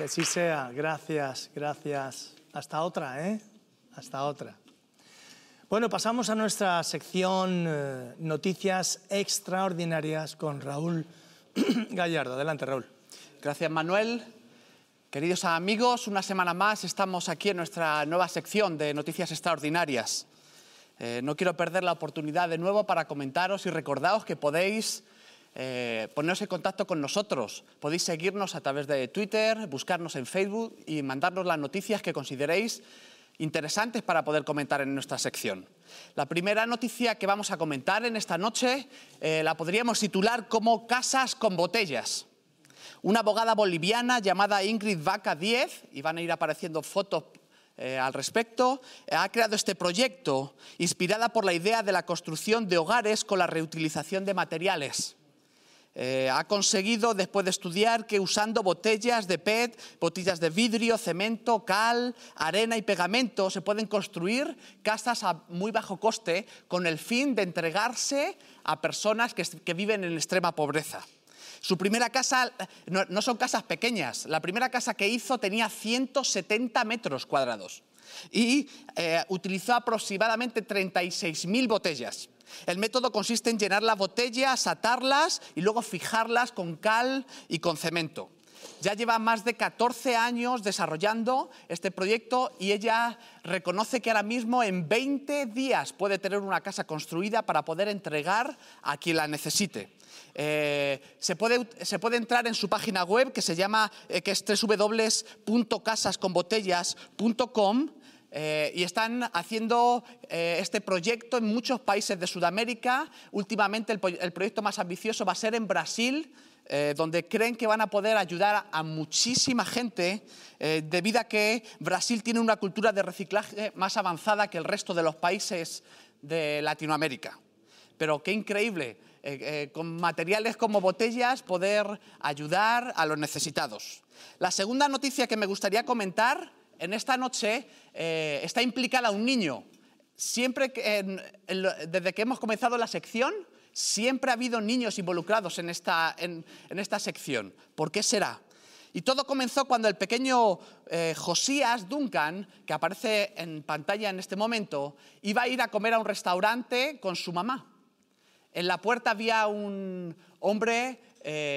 Que así sea. Gracias, gracias. Hasta otra, ¿eh? Hasta otra. Bueno, pasamos a nuestra sección Noticias Extraordinarias con Raúl Gallardo. Adelante, Raúl. Gracias, Manuel. Queridos amigos, una semana más estamos aquí en nuestra nueva sección de Noticias Extraordinarias. No quiero perder la oportunidad de nuevo para comentaros y recordaros que podéis poneros en contacto con nosotros. Podéis seguirnos a través de Twitter, buscarnos en Facebook y mandarnos las noticias que consideréis interesantes para poder comentar en nuestra sección. La primera noticia que vamos a comentar en esta noche la podríamos titular como Casas con botellas. Una abogada boliviana llamada Ingrid Vaca 10, y van a ir apareciendo fotos al respecto, ha creado este proyecto inspirada por la idea de la construcción de hogares con la reutilización de materiales. Ha conseguido, después de estudiar, que usando botellas de PET, botellas de vidrio, cemento, cal, arena y pegamento, se pueden construir casas a muy bajo coste con el fin de entregarse a personas que viven en extrema pobreza. Su primera casa no son casas pequeñas. La primera casa que hizo tenía 170 metros cuadrados y utilizó aproximadamente 36.000 botellas. El método consiste en llenar las botellas, atarlas y luego fijarlas con cal y con cemento. Ya lleva más de 14 años desarrollando este proyecto y ella reconoce que ahora mismo en 20 días puede tener una casa construida para poder entregar a quien la necesite. Se puede entrar en su página web que es www.casasconbotellas.com. Y están haciendo este proyecto en muchos países de Sudamérica. Últimamente el proyecto más ambicioso va a ser en Brasil, donde creen que van a poder ayudar a muchísima gente, debido a que Brasil tiene una cultura de reciclaje más avanzada que el resto de los países de Latinoamérica. Pero qué increíble, con materiales como botellas poder ayudar a los necesitados. La segunda noticia que me gustaría comentar en esta noche está implicada un niño. Desde que hemos comenzado la sección, siempre ha habido niños involucrados en esta sección. ¿Por qué será? Y todo comenzó cuando el pequeño Josías Duncan, que aparece en pantalla en este momento, iba a ir a comer a un restaurante con su mamá. En la puerta había un hombre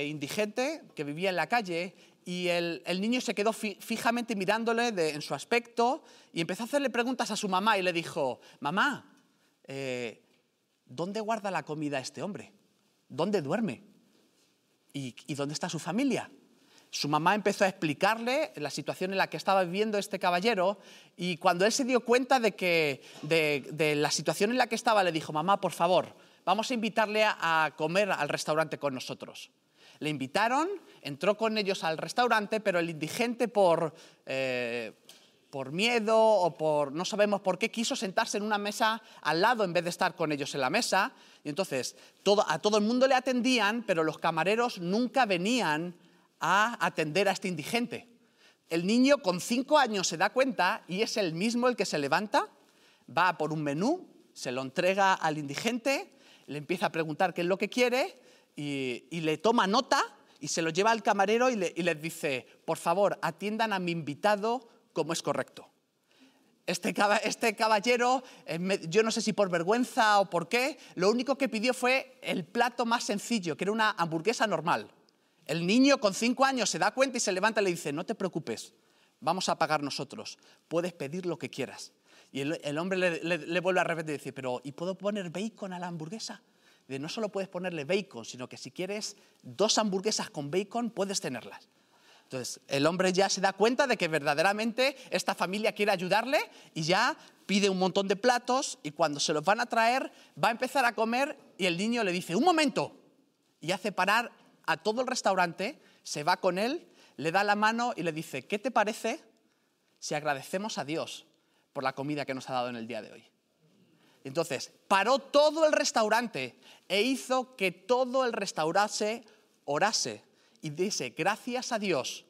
indigente que vivía en la calle. Y el niño se quedó fijamente mirándole en su aspecto y empezó a hacerle preguntas a su mamá y le dijo: mamá, ¿dónde guarda la comida este hombre? ¿Dónde duerme? ¿Y dónde está su familia? Su mamá empezó a explicarle la situación en la que estaba viviendo este caballero y cuando él se dio cuenta de la situación en la que estaba, le dijo: mamá, por favor, vamos a invitarle a comer al restaurante con nosotros. Le invitaron, entró con ellos al restaurante, pero el indigente por miedo o por no sabemos por qué quiso sentarse en una mesa al lado en vez de estar con ellos en la mesa. Y entonces a todo el mundo le atendían, pero los camareros nunca venían a atender a este indigente. El niño con 5 años se da cuenta y es el mismo el que se levanta, va por un menú, se lo entrega al indigente, le empieza a preguntar qué es lo que quiere y le toma nota y se lo lleva al camarero y les dice: por favor, atiendan a mi invitado como es correcto. Este caballero, yo no sé si por vergüenza o por qué, lo único que pidió fue el plato más sencillo, que era una hamburguesa normal. El niño con 5 años se da cuenta y se levanta y le dice: no te preocupes, vamos a pagar nosotros, puedes pedir lo que quieras. Y el hombre le vuelve a repetir y dice: pero ¿y puedo poner bacon a la hamburguesa? No solo puedes ponerle bacon, sino que si quieres 2 hamburguesas con bacon, puedes tenerlas. Entonces, el hombre ya se da cuenta de que verdaderamente esta familia quiere ayudarle y ya pide un montón de platos y cuando se los van a traer, va a empezar a comer y el niño le dice: ¡un momento! Y hace parar a todo el restaurante, se va con él, le da la mano y le dice: ¿qué te parece si agradecemos a Dios por la comida que nos ha dado en el día de hoy? Entonces, paró todo el restaurante e hizo que todo el restaurante orase y diese gracias a Dios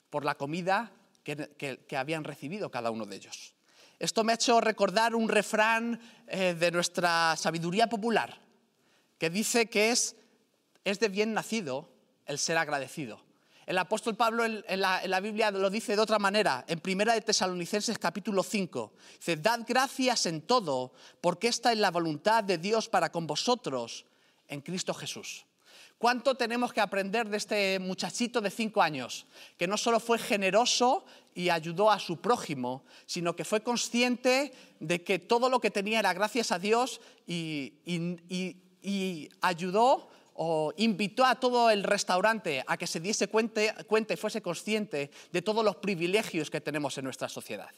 por la comida que habían recibido cada uno de ellos. Esto me ha hecho recordar un refrán de nuestra sabiduría popular que dice que es de bien nacido el ser agradecido. El apóstol Pablo en la Biblia lo dice de otra manera, en 1 de Tesalonicenses capítulo 5. Dice, dad gracias en todo, porque esta es la voluntad de Dios para con vosotros en Cristo Jesús. ¿Cuánto tenemos que aprender de este muchachito de 5 años? Que no solo fue generoso y ayudó a su prójimo, sino que fue consciente de que todo lo que tenía era gracias a Dios y ayudó o invitó a todo el restaurante a que se diese cuenta y fuese consciente de todos los privilegios que tenemos en nuestra sociedad.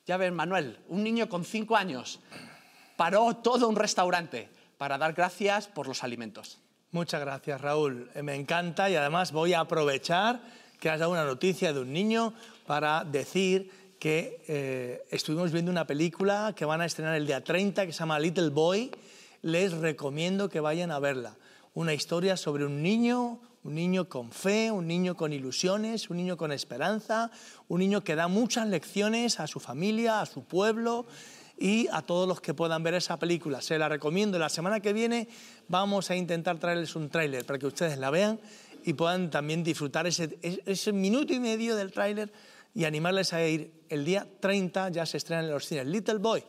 Ya ven, Manuel, un niño con 5 años paró todo un restaurante para dar gracias por los alimentos. Muchas gracias, Raúl. Me encanta y además voy a aprovechar que has dado una noticia de un niño para decir que estuvimos viendo una película que van a estrenar el día 30 que se llama Little Boy. Les recomiendo que vayan a verla. Una historia sobre un niño con fe, un niño con ilusiones, un niño con esperanza, un niño que da muchas lecciones a su familia, a su pueblo y a todos los que puedan ver esa película. Se la recomiendo. La semana que viene vamos a intentar traerles un tráiler para que ustedes la vean y puedan también disfrutar ese minuto y medio del tráiler y animarles a ir. El día 30 ya se estrena en los cines. Little Boy.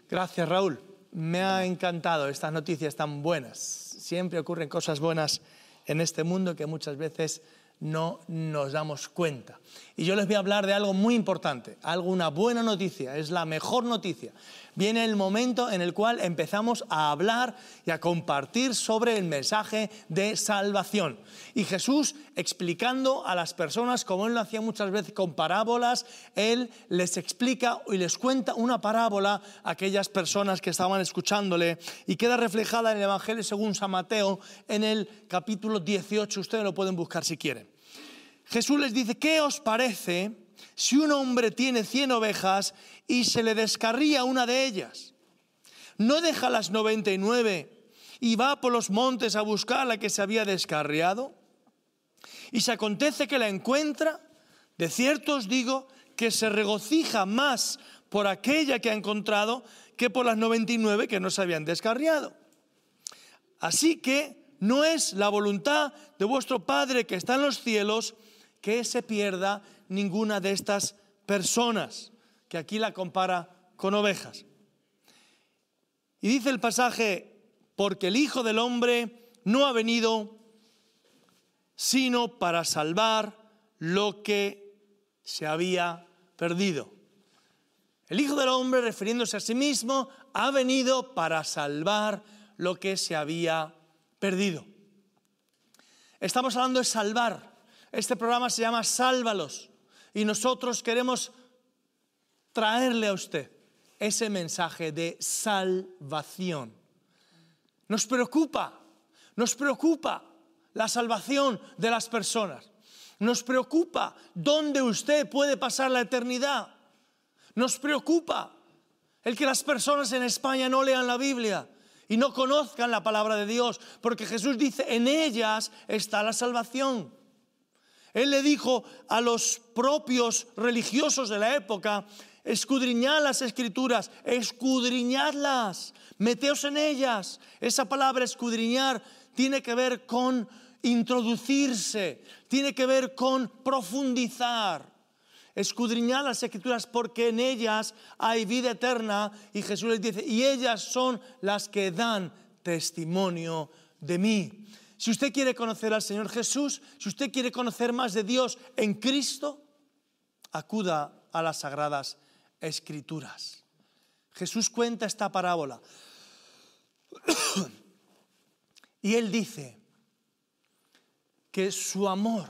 Gracias, Raúl. Me ha encantado estas noticias tan buenas. Siempre ocurren cosas buenas en este mundo que muchas veces no nos damos cuenta. Y yo les voy a hablar de algo muy importante, una buena noticia, es la mejor noticia. Viene el momento en el cual empezamos a hablar y a compartir sobre el mensaje de salvación. Y Jesús, explicando a las personas, como Él lo hacía muchas veces con parábolas, Él les explica y les cuenta una parábola a aquellas personas que estaban escuchándole y queda reflejada en el Evangelio según San Mateo en el capítulo 18. Ustedes lo pueden buscar si quieren. Jesús les dice, ¿qué os parece si un hombre tiene 100 ovejas y se le descarría una de ellas? ¿No deja las 99 y va por los montes a buscar la que se había descarriado? Y si acontece que la encuentra, de cierto os digo que se regocija más por aquella que ha encontrado que por las 99 que no se habían descarriado. Así que no es la voluntad de vuestro Padre que está en los cielos que se pierda ninguna de estas personas, que aquí la compara con ovejas. Y dice el pasaje, porque el Hijo del Hombre no ha venido sino para salvar lo que se había perdido. El Hijo del Hombre, refiriéndose a sí mismo, ha venido para salvar lo que se había perdido. Estamos hablando de salvar. Este programa se llama Sálvalos y nosotros queremos traerle a usted ese mensaje de salvación. Nos preocupa la salvación de las personas. Nos preocupa dónde usted puede pasar la eternidad. Nos preocupa el que las personas en España no lean la Biblia y no conozcan la palabra de Dios, porque Jesús dice, en ellas está la salvación. Él le dijo a los propios religiosos de la época, escudriñad las Escrituras, escudriñadlas, meteos en ellas. Esa palabra escudriñar tiene que ver con introducirse, tiene que ver con profundizar. Escudriñad las Escrituras porque en ellas hay vida eterna. Y Jesús les dice, y ellas son las que dan testimonio de mí. Si usted quiere conocer al Señor Jesús, si usted quiere conocer más de Dios en Cristo, acuda a las Sagradas Escrituras. Jesús cuenta esta parábola. Y Él dice que su amor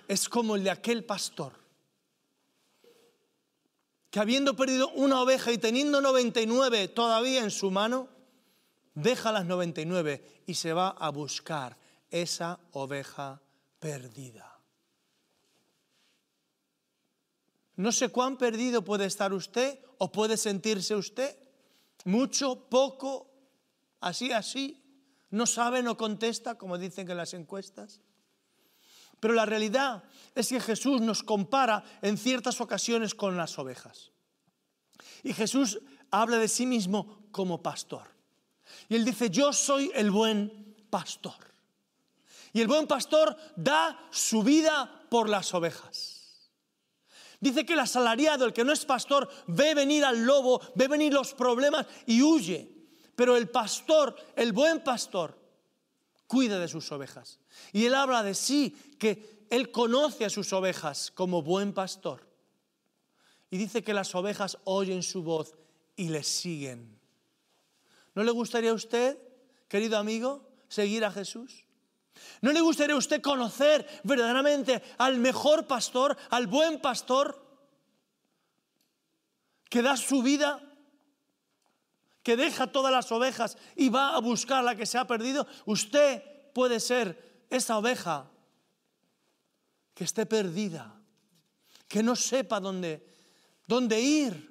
es como el de aquel pastor que habiendo perdido una oveja y teniendo 99 todavía en su mano, deja las 99 y se va a buscar esa oveja perdida. No sé cuán perdido puede estar usted o puede sentirse usted. Mucho, poco, así. No sabe, no contesta, como dicen en las encuestas. Pero la realidad es que Jesús nos compara en ciertas ocasiones con las ovejas. Y Jesús habla de sí mismo como pastor. Y Él dice, yo soy el buen pastor. Y el buen pastor da su vida por las ovejas. Dice que el asalariado, el que no es pastor, ve venir al lobo, ve venir los problemas y huye. Pero el pastor, el buen pastor, cuida de sus ovejas. Y él habla de sí, que él conoce a sus ovejas como buen pastor. Y dice que las ovejas oyen su voz y le siguen. ¿No le gustaría a usted, querido amigo, seguir a Jesús? ¿No le gustaría a usted conocer verdaderamente al mejor pastor, al buen pastor, que da su vida, que deja todas las ovejas y va a buscar la que se ha perdido? Usted puede ser esa oveja que esté perdida, que no sepa dónde ir,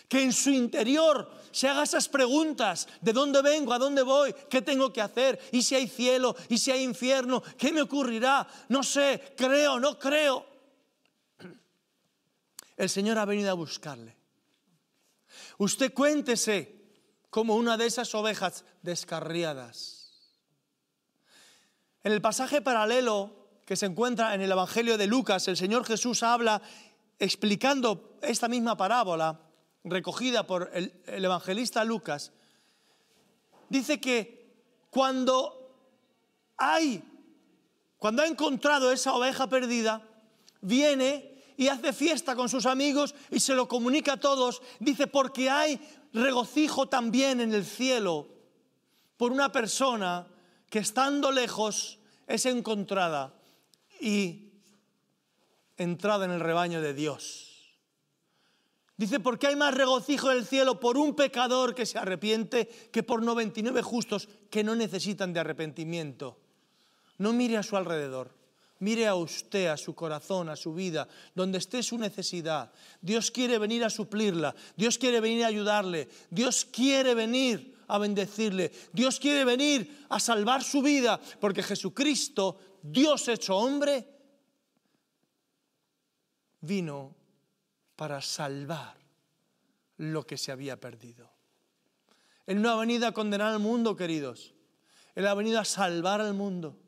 que en su interior se haga esas preguntas: ¿de dónde vengo? ¿A dónde voy? ¿Qué tengo que hacer? ¿Y si hay cielo? ¿Y si hay infierno? ¿Qué me ocurrirá? No sé, creo, no creo. El Señor ha venido a buscarle. Usted cuéntese como una de esas ovejas descarriadas. En el pasaje paralelo que se encuentra en el Evangelio de Lucas, el Señor Jesús habla explicando esta misma parábola recogida por el evangelista Lucas. Dice que cuando ha encontrado esa oveja perdida, viene y hace fiesta con sus amigos y se lo comunica a todos. Dice, porque hay regocijo también en el cielo por una persona que estando lejos es encontrada y entrada en el rebaño de Dios. Dice, porque hay más regocijo en el cielo por un pecador que se arrepiente que por 99 justos que no necesitan de arrepentimiento. No mire a su alrededor, mire a usted, a su corazón, a su vida, donde esté su necesidad. Dios quiere venir a suplirla, Dios quiere venir a ayudarle, Dios quiere venir a bendecirle, Dios quiere venir a salvar su vida, porque Jesucristo, Dios hecho hombre, vino para salvar lo que se había perdido. Él no ha venido a condenar al mundo, queridos. Él ha venido a salvar al mundo.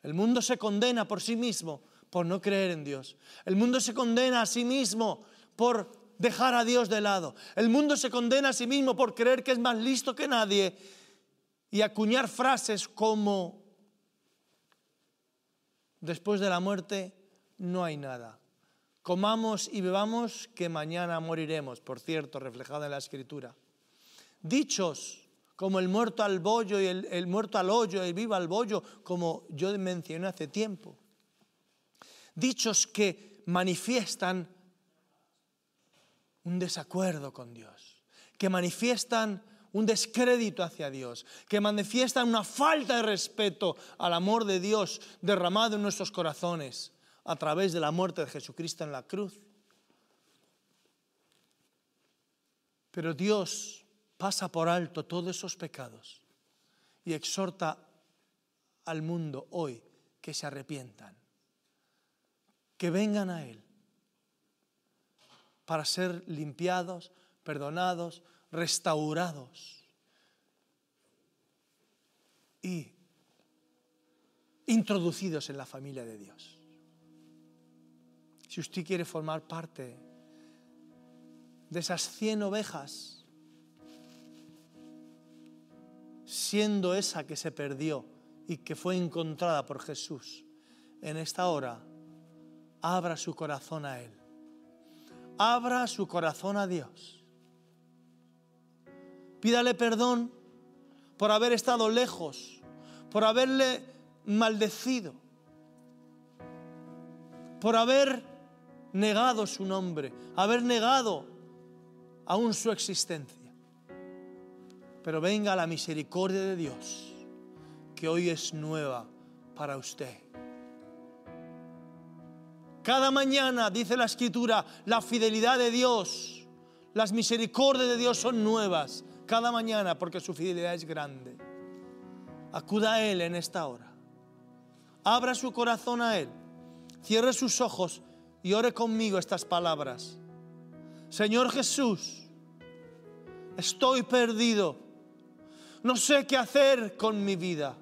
El mundo se condena por sí mismo por no creer en Dios. El mundo se condena a sí mismo por dejar a Dios de lado. El mundo se condena a sí mismo por creer que es más listo que nadie y acuñar frases como: después de la muerte no hay nada. Comamos y bebamos que mañana moriremos, por cierto, reflejada en la Escritura. Dichos como el muerto al bollo y el muerto al hoyo, el vivo al bollo, como yo mencioné hace tiempo. Dichos que manifiestan un desacuerdo con Dios, que manifiestan un descrédito hacia Dios, que manifiestan una falta de respeto al amor de Dios derramado en nuestros corazones a través de la muerte de Jesucristo en la cruz. Pero Dios pasa por alto todos esos pecados y exhorta al mundo hoy que se arrepientan, que vengan a Él para ser limpiados, perdonados, restaurados y introducidos en la familia de Dios. Si usted quiere formar parte de esas 100 ovejas, siendo esa que se perdió y que fue encontrada por Jesús, en esta hora, abra su corazón a Él. Abra su corazón a Dios. Pídale perdón por haber estado lejos, por haberle maldecido, por haber negado su nombre, haber negado aún su existencia. Pero venga la misericordia de Dios, que hoy es nueva para usted. Cada mañana, dice la Escritura, la fidelidad de Dios, las misericordias de Dios son nuevas cada mañana, porque su fidelidad es grande. Acuda a Él en esta hora. Abra su corazón a Él. Cierre sus ojos y ore conmigo estas palabras. Señor Jesús, estoy perdido. No sé qué hacer con mi vida.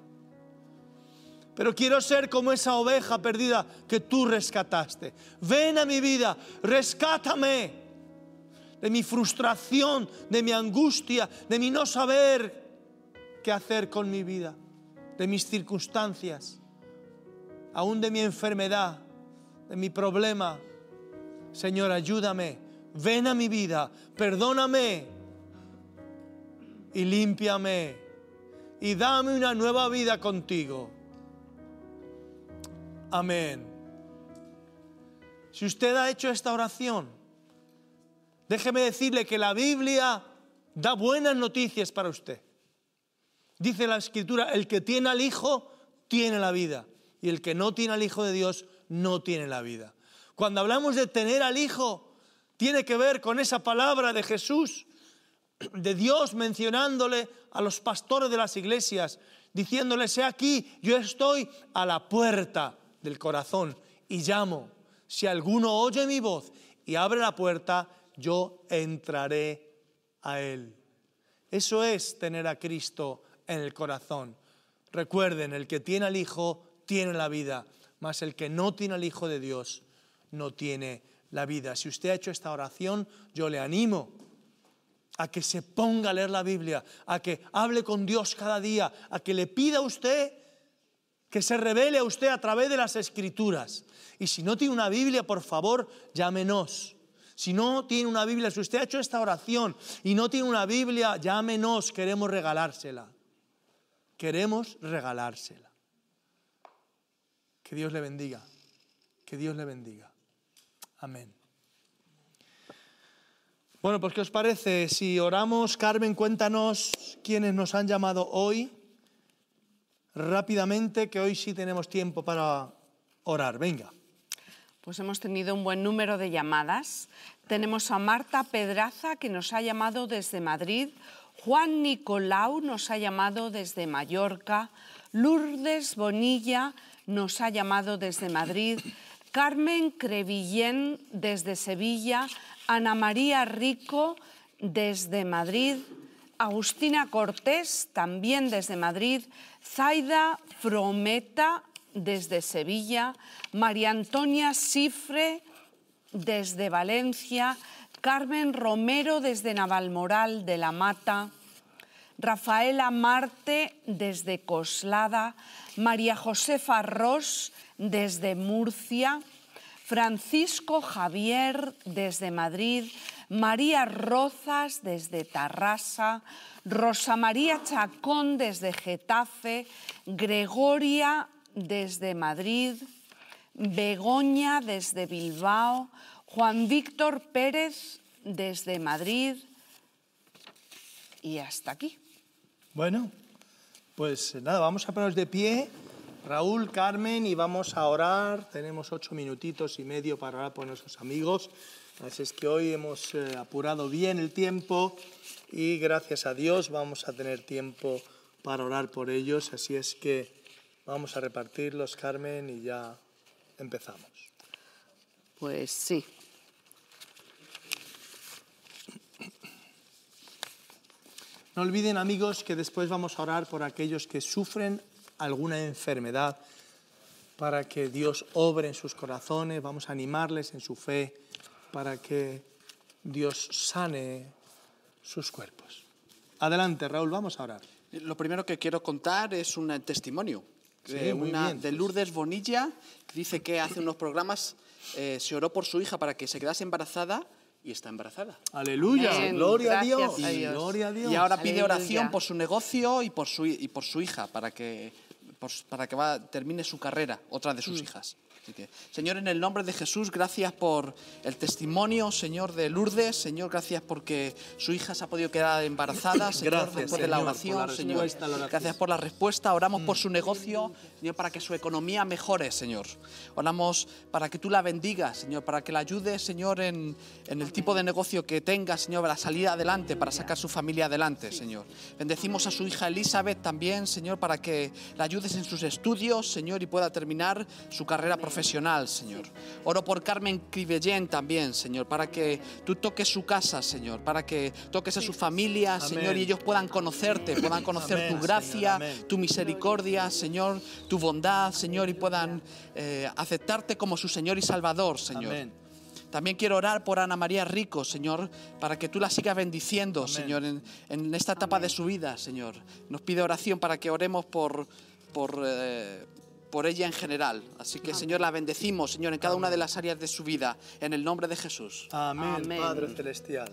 pero quiero ser como esa oveja perdida que tú rescataste. Ven a mi vida, rescátame de mi frustración, de mi angustia, de mi no saber qué hacer con mi vida, de mis circunstancias, aún de mi enfermedad, de mi problema. Señor, ayúdame, ven a mi vida, perdóname y límpiame y dame una nueva vida contigo. Amén. Si usted ha hecho esta oración, déjeme decirle que la Biblia da buenas noticias para usted. Dice la Escritura, el que tiene al Hijo tiene la vida, y el que no tiene al Hijo de Dios no tiene la vida. Cuando hablamos de tener al Hijo, tiene que ver con esa palabra de Jesús, de Dios mencionándole a los pastores de las iglesias, diciéndoles: he aquí, yo estoy a la puerta del corazón y llamo. Si alguno oye mi voz y abre la puerta, yo entraré a él. Eso es tener a Cristo en el corazón. Recuerden, el que tiene al Hijo tiene la vida, mas el que no tiene al Hijo de Dios no tiene la vida. Si usted ha hecho esta oración, yo le animo a que se ponga a leer la Biblia, a que hable con Dios cada día, a que le pida a usted que se revele a usted a través de las Escrituras. Y si no tiene una Biblia, por favor, llámenos. Si no tiene una Biblia, si usted ha hecho esta oración y no tiene una Biblia, llámenos, queremos regalársela. Queremos regalársela. Que Dios le bendiga. Que Dios le bendiga. Amén. Bueno, pues ¿qué os parece si oramos? Carmen, cuéntanos quiénes nos han llamado hoy. Rápidamente, que hoy sí tenemos tiempo para orar. Venga. Pues hemos tenido un buen número de llamadas. Tenemos a Marta Pedraza, que nos ha llamado desde Madrid. Juan Nicolau nos ha llamado desde Mallorca. Lourdes Bonilla nos ha llamado desde Madrid. Carmen Crevillén desde Sevilla. Ana María Rico desde Madrid. Agustina Cortés también desde Madrid. Zaida Frometa desde Sevilla. María Antonia Cifre desde Valencia. Carmen Romero desde Navalmoral de la Mata. Rafaela Marte desde Coslada. María Josefa Ros desde Murcia. Francisco Javier desde Madrid. María Rozas desde Tarrasa. Rosa María Chacón desde Getafe. Gregoria desde Madrid. Begoña desde Bilbao. Juan Víctor Pérez desde Madrid. Y hasta aquí. Bueno, pues nada, vamos a ponernos de pie, Raúl, Carmen, y vamos a orar. Tenemos 8 minutitos y medio para orar por nuestros amigos. Así es que hoy hemos apurado bien el tiempo y gracias a Dios vamos a tener tiempo para orar por ellos. Así es que vamos a repartirlos, Carmen, y ya empezamos. Pues sí. No olviden, amigos, que después vamos a orar por aquellos que sufren alguna enfermedad, para que Dios obre en sus corazones. Vamos a animarles en su fe para que Dios sane sus cuerpos. Adelante, Raúl, vamos a orar. Lo primero que quiero contar es un testimonio de Lourdes Bonilla, que dice que hace unos programas se oró por su hija para que se quedase embarazada y está embarazada. Aleluya, Bien, gloria a gracias Dios. a Dios. Gloria a Dios. Y ahora pide Aleluya. oración por su negocio y por su hija, para que termine su carrera, otra de sus hijas. Así que, Señor, en el nombre de Jesús, gracias por el testimonio, Señor, de Lourdes. Señor, gracias porque su hija se ha podido quedar embarazada, Señor, Gracias, después de la Señor, oración, por la Señor. respuesta a la oración. Gracias por la respuesta. Oramos por su negocio, Señor, para que su economía mejore, Señor. Oramos para que tú la bendigas, Señor, para que la ayudes, Señor, en el tipo de negocio que tenga, Señor, para salir adelante, para sacar su familia adelante, Señor. Bendecimos a su hija Elizabeth también, Señor, para que la ayudes avances en sus estudios, Señor, y pueda terminar su carrera profesional, Señor. Oro por Carmen Cribellén también, Señor, para que tú toques su casa, Señor, para que toques a su familia, Señor, y ellos puedan conocerte, puedan conocer tu gracia, tu misericordia, Señor, tu bondad, Señor, y puedan aceptarte como su Señor y Salvador, Señor. Amén. También quiero orar por Ana María Rico, Señor, para que tú la sigas bendiciendo, Señor, en esta etapa de su vida, Señor. Nos pide oración para que oremos por ella en general. Así que, Señor, la bendecimos, Señor, en cada una de las áreas de su vida, en el nombre de Jesús. Amén, Amén. Padre Celestial.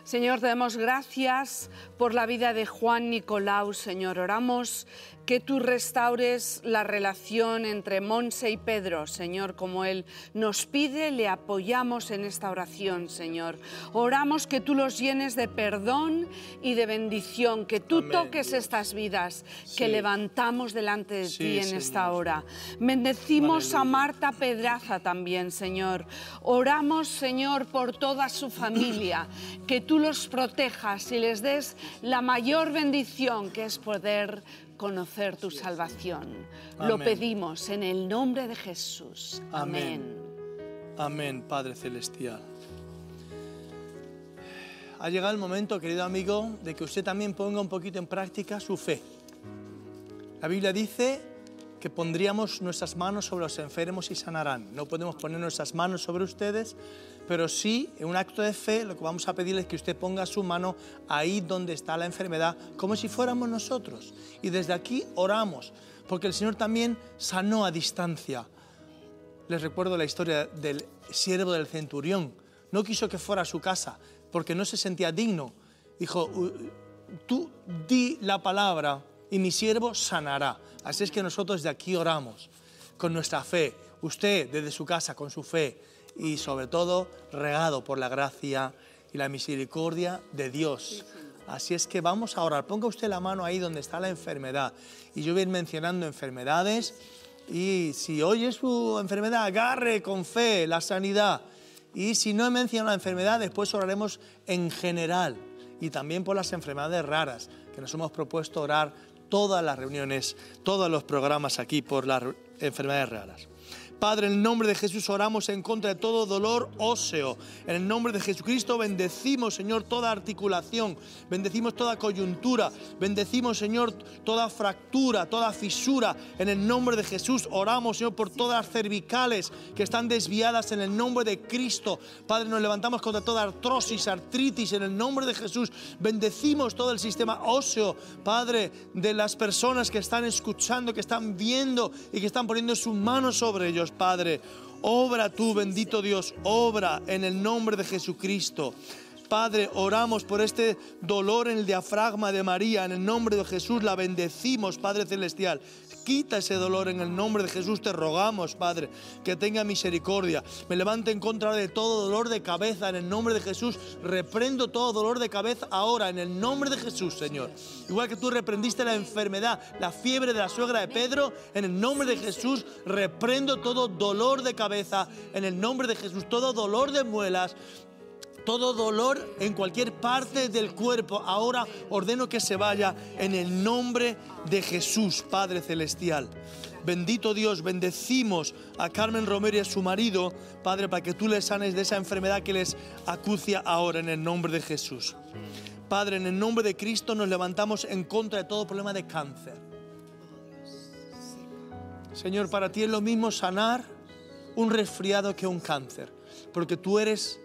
Señor, te damos gracias por la vida de Juan Nicolau, Señor. Oramos que tú restaures la relación entre Monse y Pedro, Señor, como él nos pide, le apoyamos en esta oración, Señor. Oramos que tú los llenes de perdón y de bendición, que tú toques estas vidas que levantamos delante de ti en esta hora. Bendecimos a Marta Pedraza también, Señor. Oramos, Señor, por toda su familia, que tú los protejas y les des la mayor bendición, que es poder conocer tu salvación. Lo pedimos en el nombre de Jesús. Amén. Amén, Padre Celestial. Ha llegado el momento, querido amigo, de que usted también ponga un poquito en práctica su fe. La Biblia dice que pondríamos nuestras manos sobre los enfermos y sanarán. No podemos poner nuestras manos sobre ustedes, pero sí, en un acto de fe, lo que vamos a pedirle es que usted ponga su mano ahí donde está la enfermedad, como si fuéramos nosotros. Y desde aquí oramos, porque el Señor también sanó a distancia. Les recuerdo la historia del siervo del centurión. No quiso que fuera a su casa, porque no se sentía digno. Dijo, tú di la palabra y mi siervo sanará. Así es que nosotros de aquí oramos con nuestra fe. Usted desde su casa con su fe y sobre todo regado por la gracia y la misericordia de Dios. Así es que vamos a orar. Ponga usted la mano ahí donde está la enfermedad. Y yo voy a ir mencionando enfermedades. Y si hoy es su enfermedad, agarre con fe la sanidad. Y si no he mencionado la enfermedad, después oraremos en general. Y también por las enfermedades raras, que nos hemos propuesto orar todas las reuniones, todos los programas aquí por las enfermedades raras. Padre, en el nombre de Jesús oramos en contra de todo dolor óseo. En el nombre de Jesucristo bendecimos, Señor, toda articulación, bendecimos toda coyuntura, bendecimos, Señor, toda fractura, toda fisura. En el nombre de Jesús oramos, Señor, por todas las cervicales que están desviadas en el nombre de Cristo. Padre, nos levantamos contra toda artrosis, artritis, en el nombre de Jesús. Bendecimos todo el sistema óseo, Padre, de las personas que están escuchando, que están viendo y que están poniendo sus manos sobre ellos. Padre, obra tú, bendito Dios, obra en el nombre de Jesucristo. Padre, oramos por este dolor en el diafragma de María, en el nombre de Jesús la bendecimos, Padre Celestial. Quita ese dolor en el nombre de Jesús, te rogamos, Padre, que tenga misericordia. Me levanto en contra de todo dolor de cabeza, en el nombre de Jesús. Reprendo todo dolor de cabeza ahora, en el nombre de Jesús, Señor. Igual que tú reprendiste la enfermedad, la fiebre de la suegra de Pedro, en el nombre de Jesús, reprendo todo dolor de cabeza, en el nombre de Jesús, todo dolor de muelas, todo dolor en cualquier parte del cuerpo, ahora ordeno que se vaya en el nombre de Jesús, Padre Celestial. Bendito Dios, bendecimos a Carmen Romero y a su marido, Padre, para que tú les sanes de esa enfermedad que les acucia ahora en el nombre de Jesús. Padre, en el nombre de Cristo nos levantamos en contra de todo problema de cáncer. Señor, para ti es lo mismo sanar un resfriado que un cáncer, porque tú eres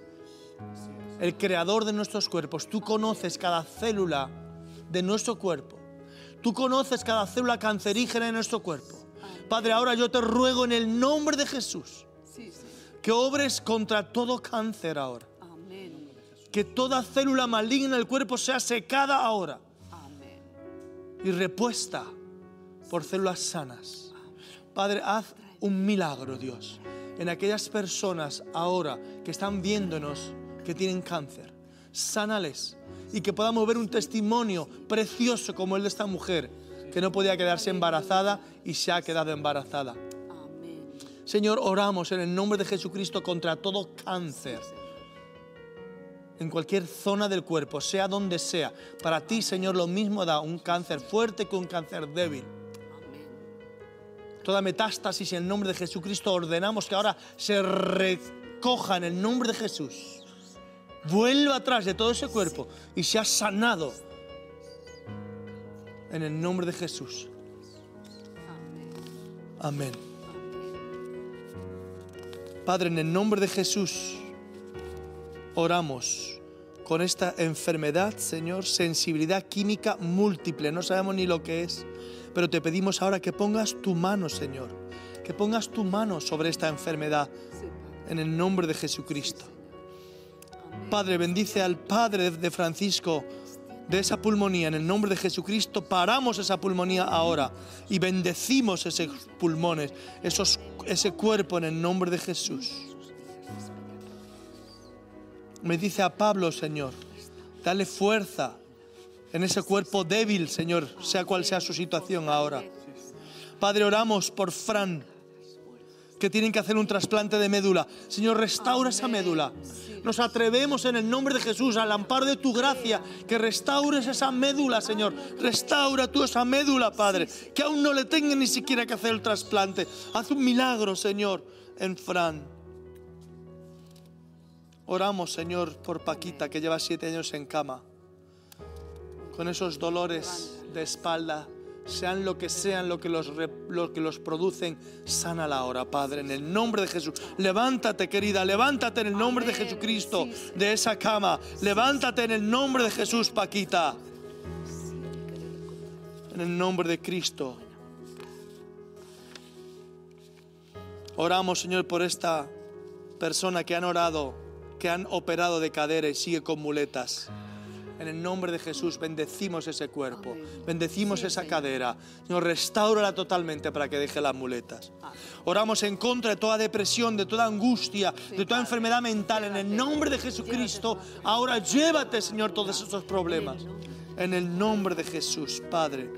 el creador de nuestros cuerpos. Tú conoces cada célula de nuestro cuerpo. Tú conoces cada célula cancerígena de nuestro cuerpo. Padre, ahora yo te ruego en el nombre de Jesús que obres contra todo cáncer ahora. Amén. Que toda célula maligna del cuerpo sea secada ahora. Amén. Y repuesta por células sanas. Padre, haz un milagro, Dios, en aquellas personas ahora que están viéndonos que tienen cáncer. Sánales y que podamos ver un testimonio precioso como el de esta mujer que no podía quedarse embarazada y se ha quedado embarazada. Amén. Señor, oramos en el nombre de Jesucristo contra todo cáncer en cualquier zona del cuerpo, sea donde sea. Para ti, Señor, lo mismo da un cáncer fuerte que un cáncer débil. Amén. toda metástasis en el nombre de Jesucristo, ordenamos que ahora se recoja en el nombre de Jesús. Vuelva atrás de todo ese cuerpo y sea sanado en el nombre de Jesús. Amén. Padre, en el nombre de Jesús, oramos con esta enfermedad, Señor, sensibilidad química múltiple, no sabemos ni lo que es, pero te pedimos ahora que pongas tu mano, Señor, que pongas tu mano sobre esta enfermedad, en el nombre de Jesucristo. Padre, bendice al padre de Francisco de esa pulmonía, en el nombre de Jesucristo. Paramos esa pulmonía ahora y bendecimos esos pulmones, ese cuerpo en el nombre de Jesús. Me dice a Pablo, Señor, dale fuerza en ese cuerpo débil, Señor, sea cual sea su situación ahora. Padre, oramos por Fran, que tienen que hacer un trasplante de médula. Señor, restaura esa médula. Nos atrevemos en el nombre de Jesús, al amparo de tu gracia, que restaures esa médula, Señor. Restaura tú esa médula, Padre, que aún no le tengan ni siquiera que hacer el trasplante. Haz un milagro, Señor, en Fran. Oramos, Señor, por Paquita, que lleva 7 años en cama, con esos dolores de espalda. Sean lo que los producen, sánala ahora, Padre, en el nombre de Jesús. Levántate, querida, levántate en el nombre de Jesucristo de esa cama. Levántate en el nombre de Jesús, Paquita. En el nombre de Cristo. Oramos, Señor, por esta persona que han orado, que han operado de cadera y sigue con muletas. En el nombre de Jesús bendecimos ese cuerpo, bendecimos esa cadera. Señor, restáurala totalmente para que deje las muletas. Oramos en contra de toda depresión, de toda angustia, de toda enfermedad mental. En el nombre de Jesucristo, ahora llévate, Señor, todos esos problemas. En el nombre de Jesús, Padre.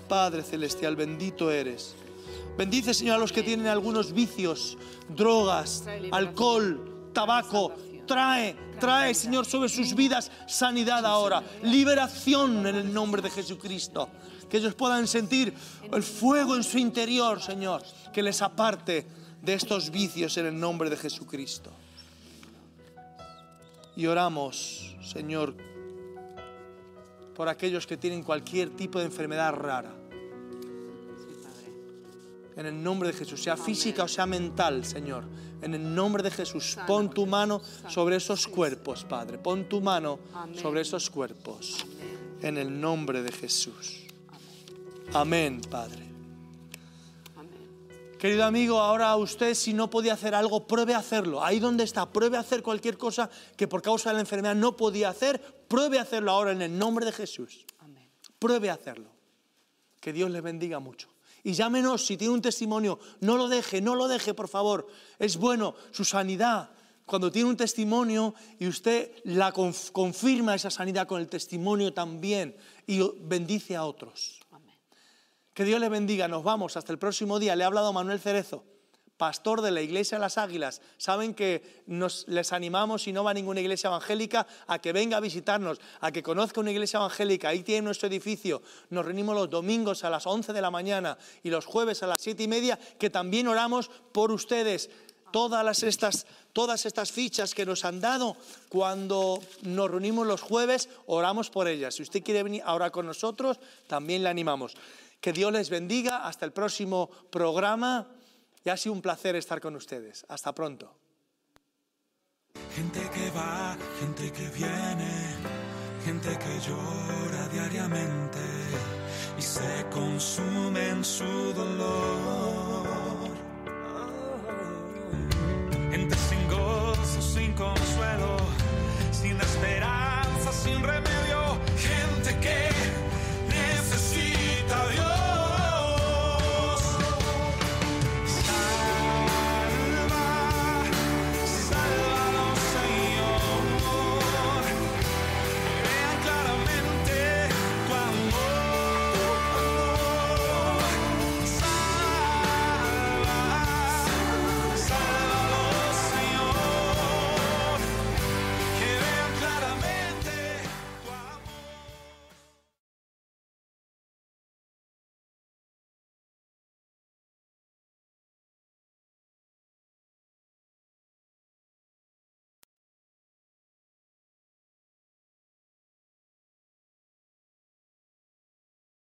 Padre celestial, bendito eres. Bendice, Señor, a los que tienen algunos vicios, drogas, alcohol, tabaco. Trae, Señor, sobre sus vidas sanidad ahora, liberación en el nombre de Jesucristo. Que ellos puedan sentir el fuego en su interior, Señor, que les aparte de estos vicios en el nombre de Jesucristo. Y oramos, Señor, por aquellos que tienen cualquier tipo de enfermedad rara. En el nombre de Jesús, sea física o sea mental, Señor. En el nombre de Jesús, pon tu mano sobre esos cuerpos, Padre. Pon tu mano sobre esos cuerpos. En el nombre de Jesús. Amén, Padre. Querido amigo, ahora usted, si no podía hacer algo, pruebe a hacerlo. Ahí donde está, pruebe a hacer cualquier cosa que por causa de la enfermedad no podía hacer. Pruebe a hacerlo ahora en el nombre de Jesús. Pruebe a hacerlo. Que Dios le bendiga mucho. Y llámenos si tiene un testimonio. No lo deje, por favor. Es bueno su sanidad. Cuando tiene un testimonio y usted la confirma esa sanidad con el testimonio también y bendice a otros. Amén. Que Dios le bendiga. Nos vamos hasta el próximo día. Le ha hablado Manuel Cerezo, pastor de la Iglesia de las Águilas. Saben que les animamos, si no va a ninguna iglesia evangélica, a que venga a visitarnos, a que conozca una iglesia evangélica. Ahí tiene nuestro edificio. Nos reunimos los domingos a las 11 de la mañana y los jueves a las 7:30, que también oramos por ustedes. Todas estas fichas que nos han dado, cuando nos reunimos los jueves, oramos por ellas. Si usted quiere venir ahora con nosotros, también le animamos. Que Dios les bendiga. Hasta el próximo programa. Y ha sido un placer estar con ustedes. Hasta pronto. Gente que va, gente que viene, gente que llora diariamente y se consume en su dolor.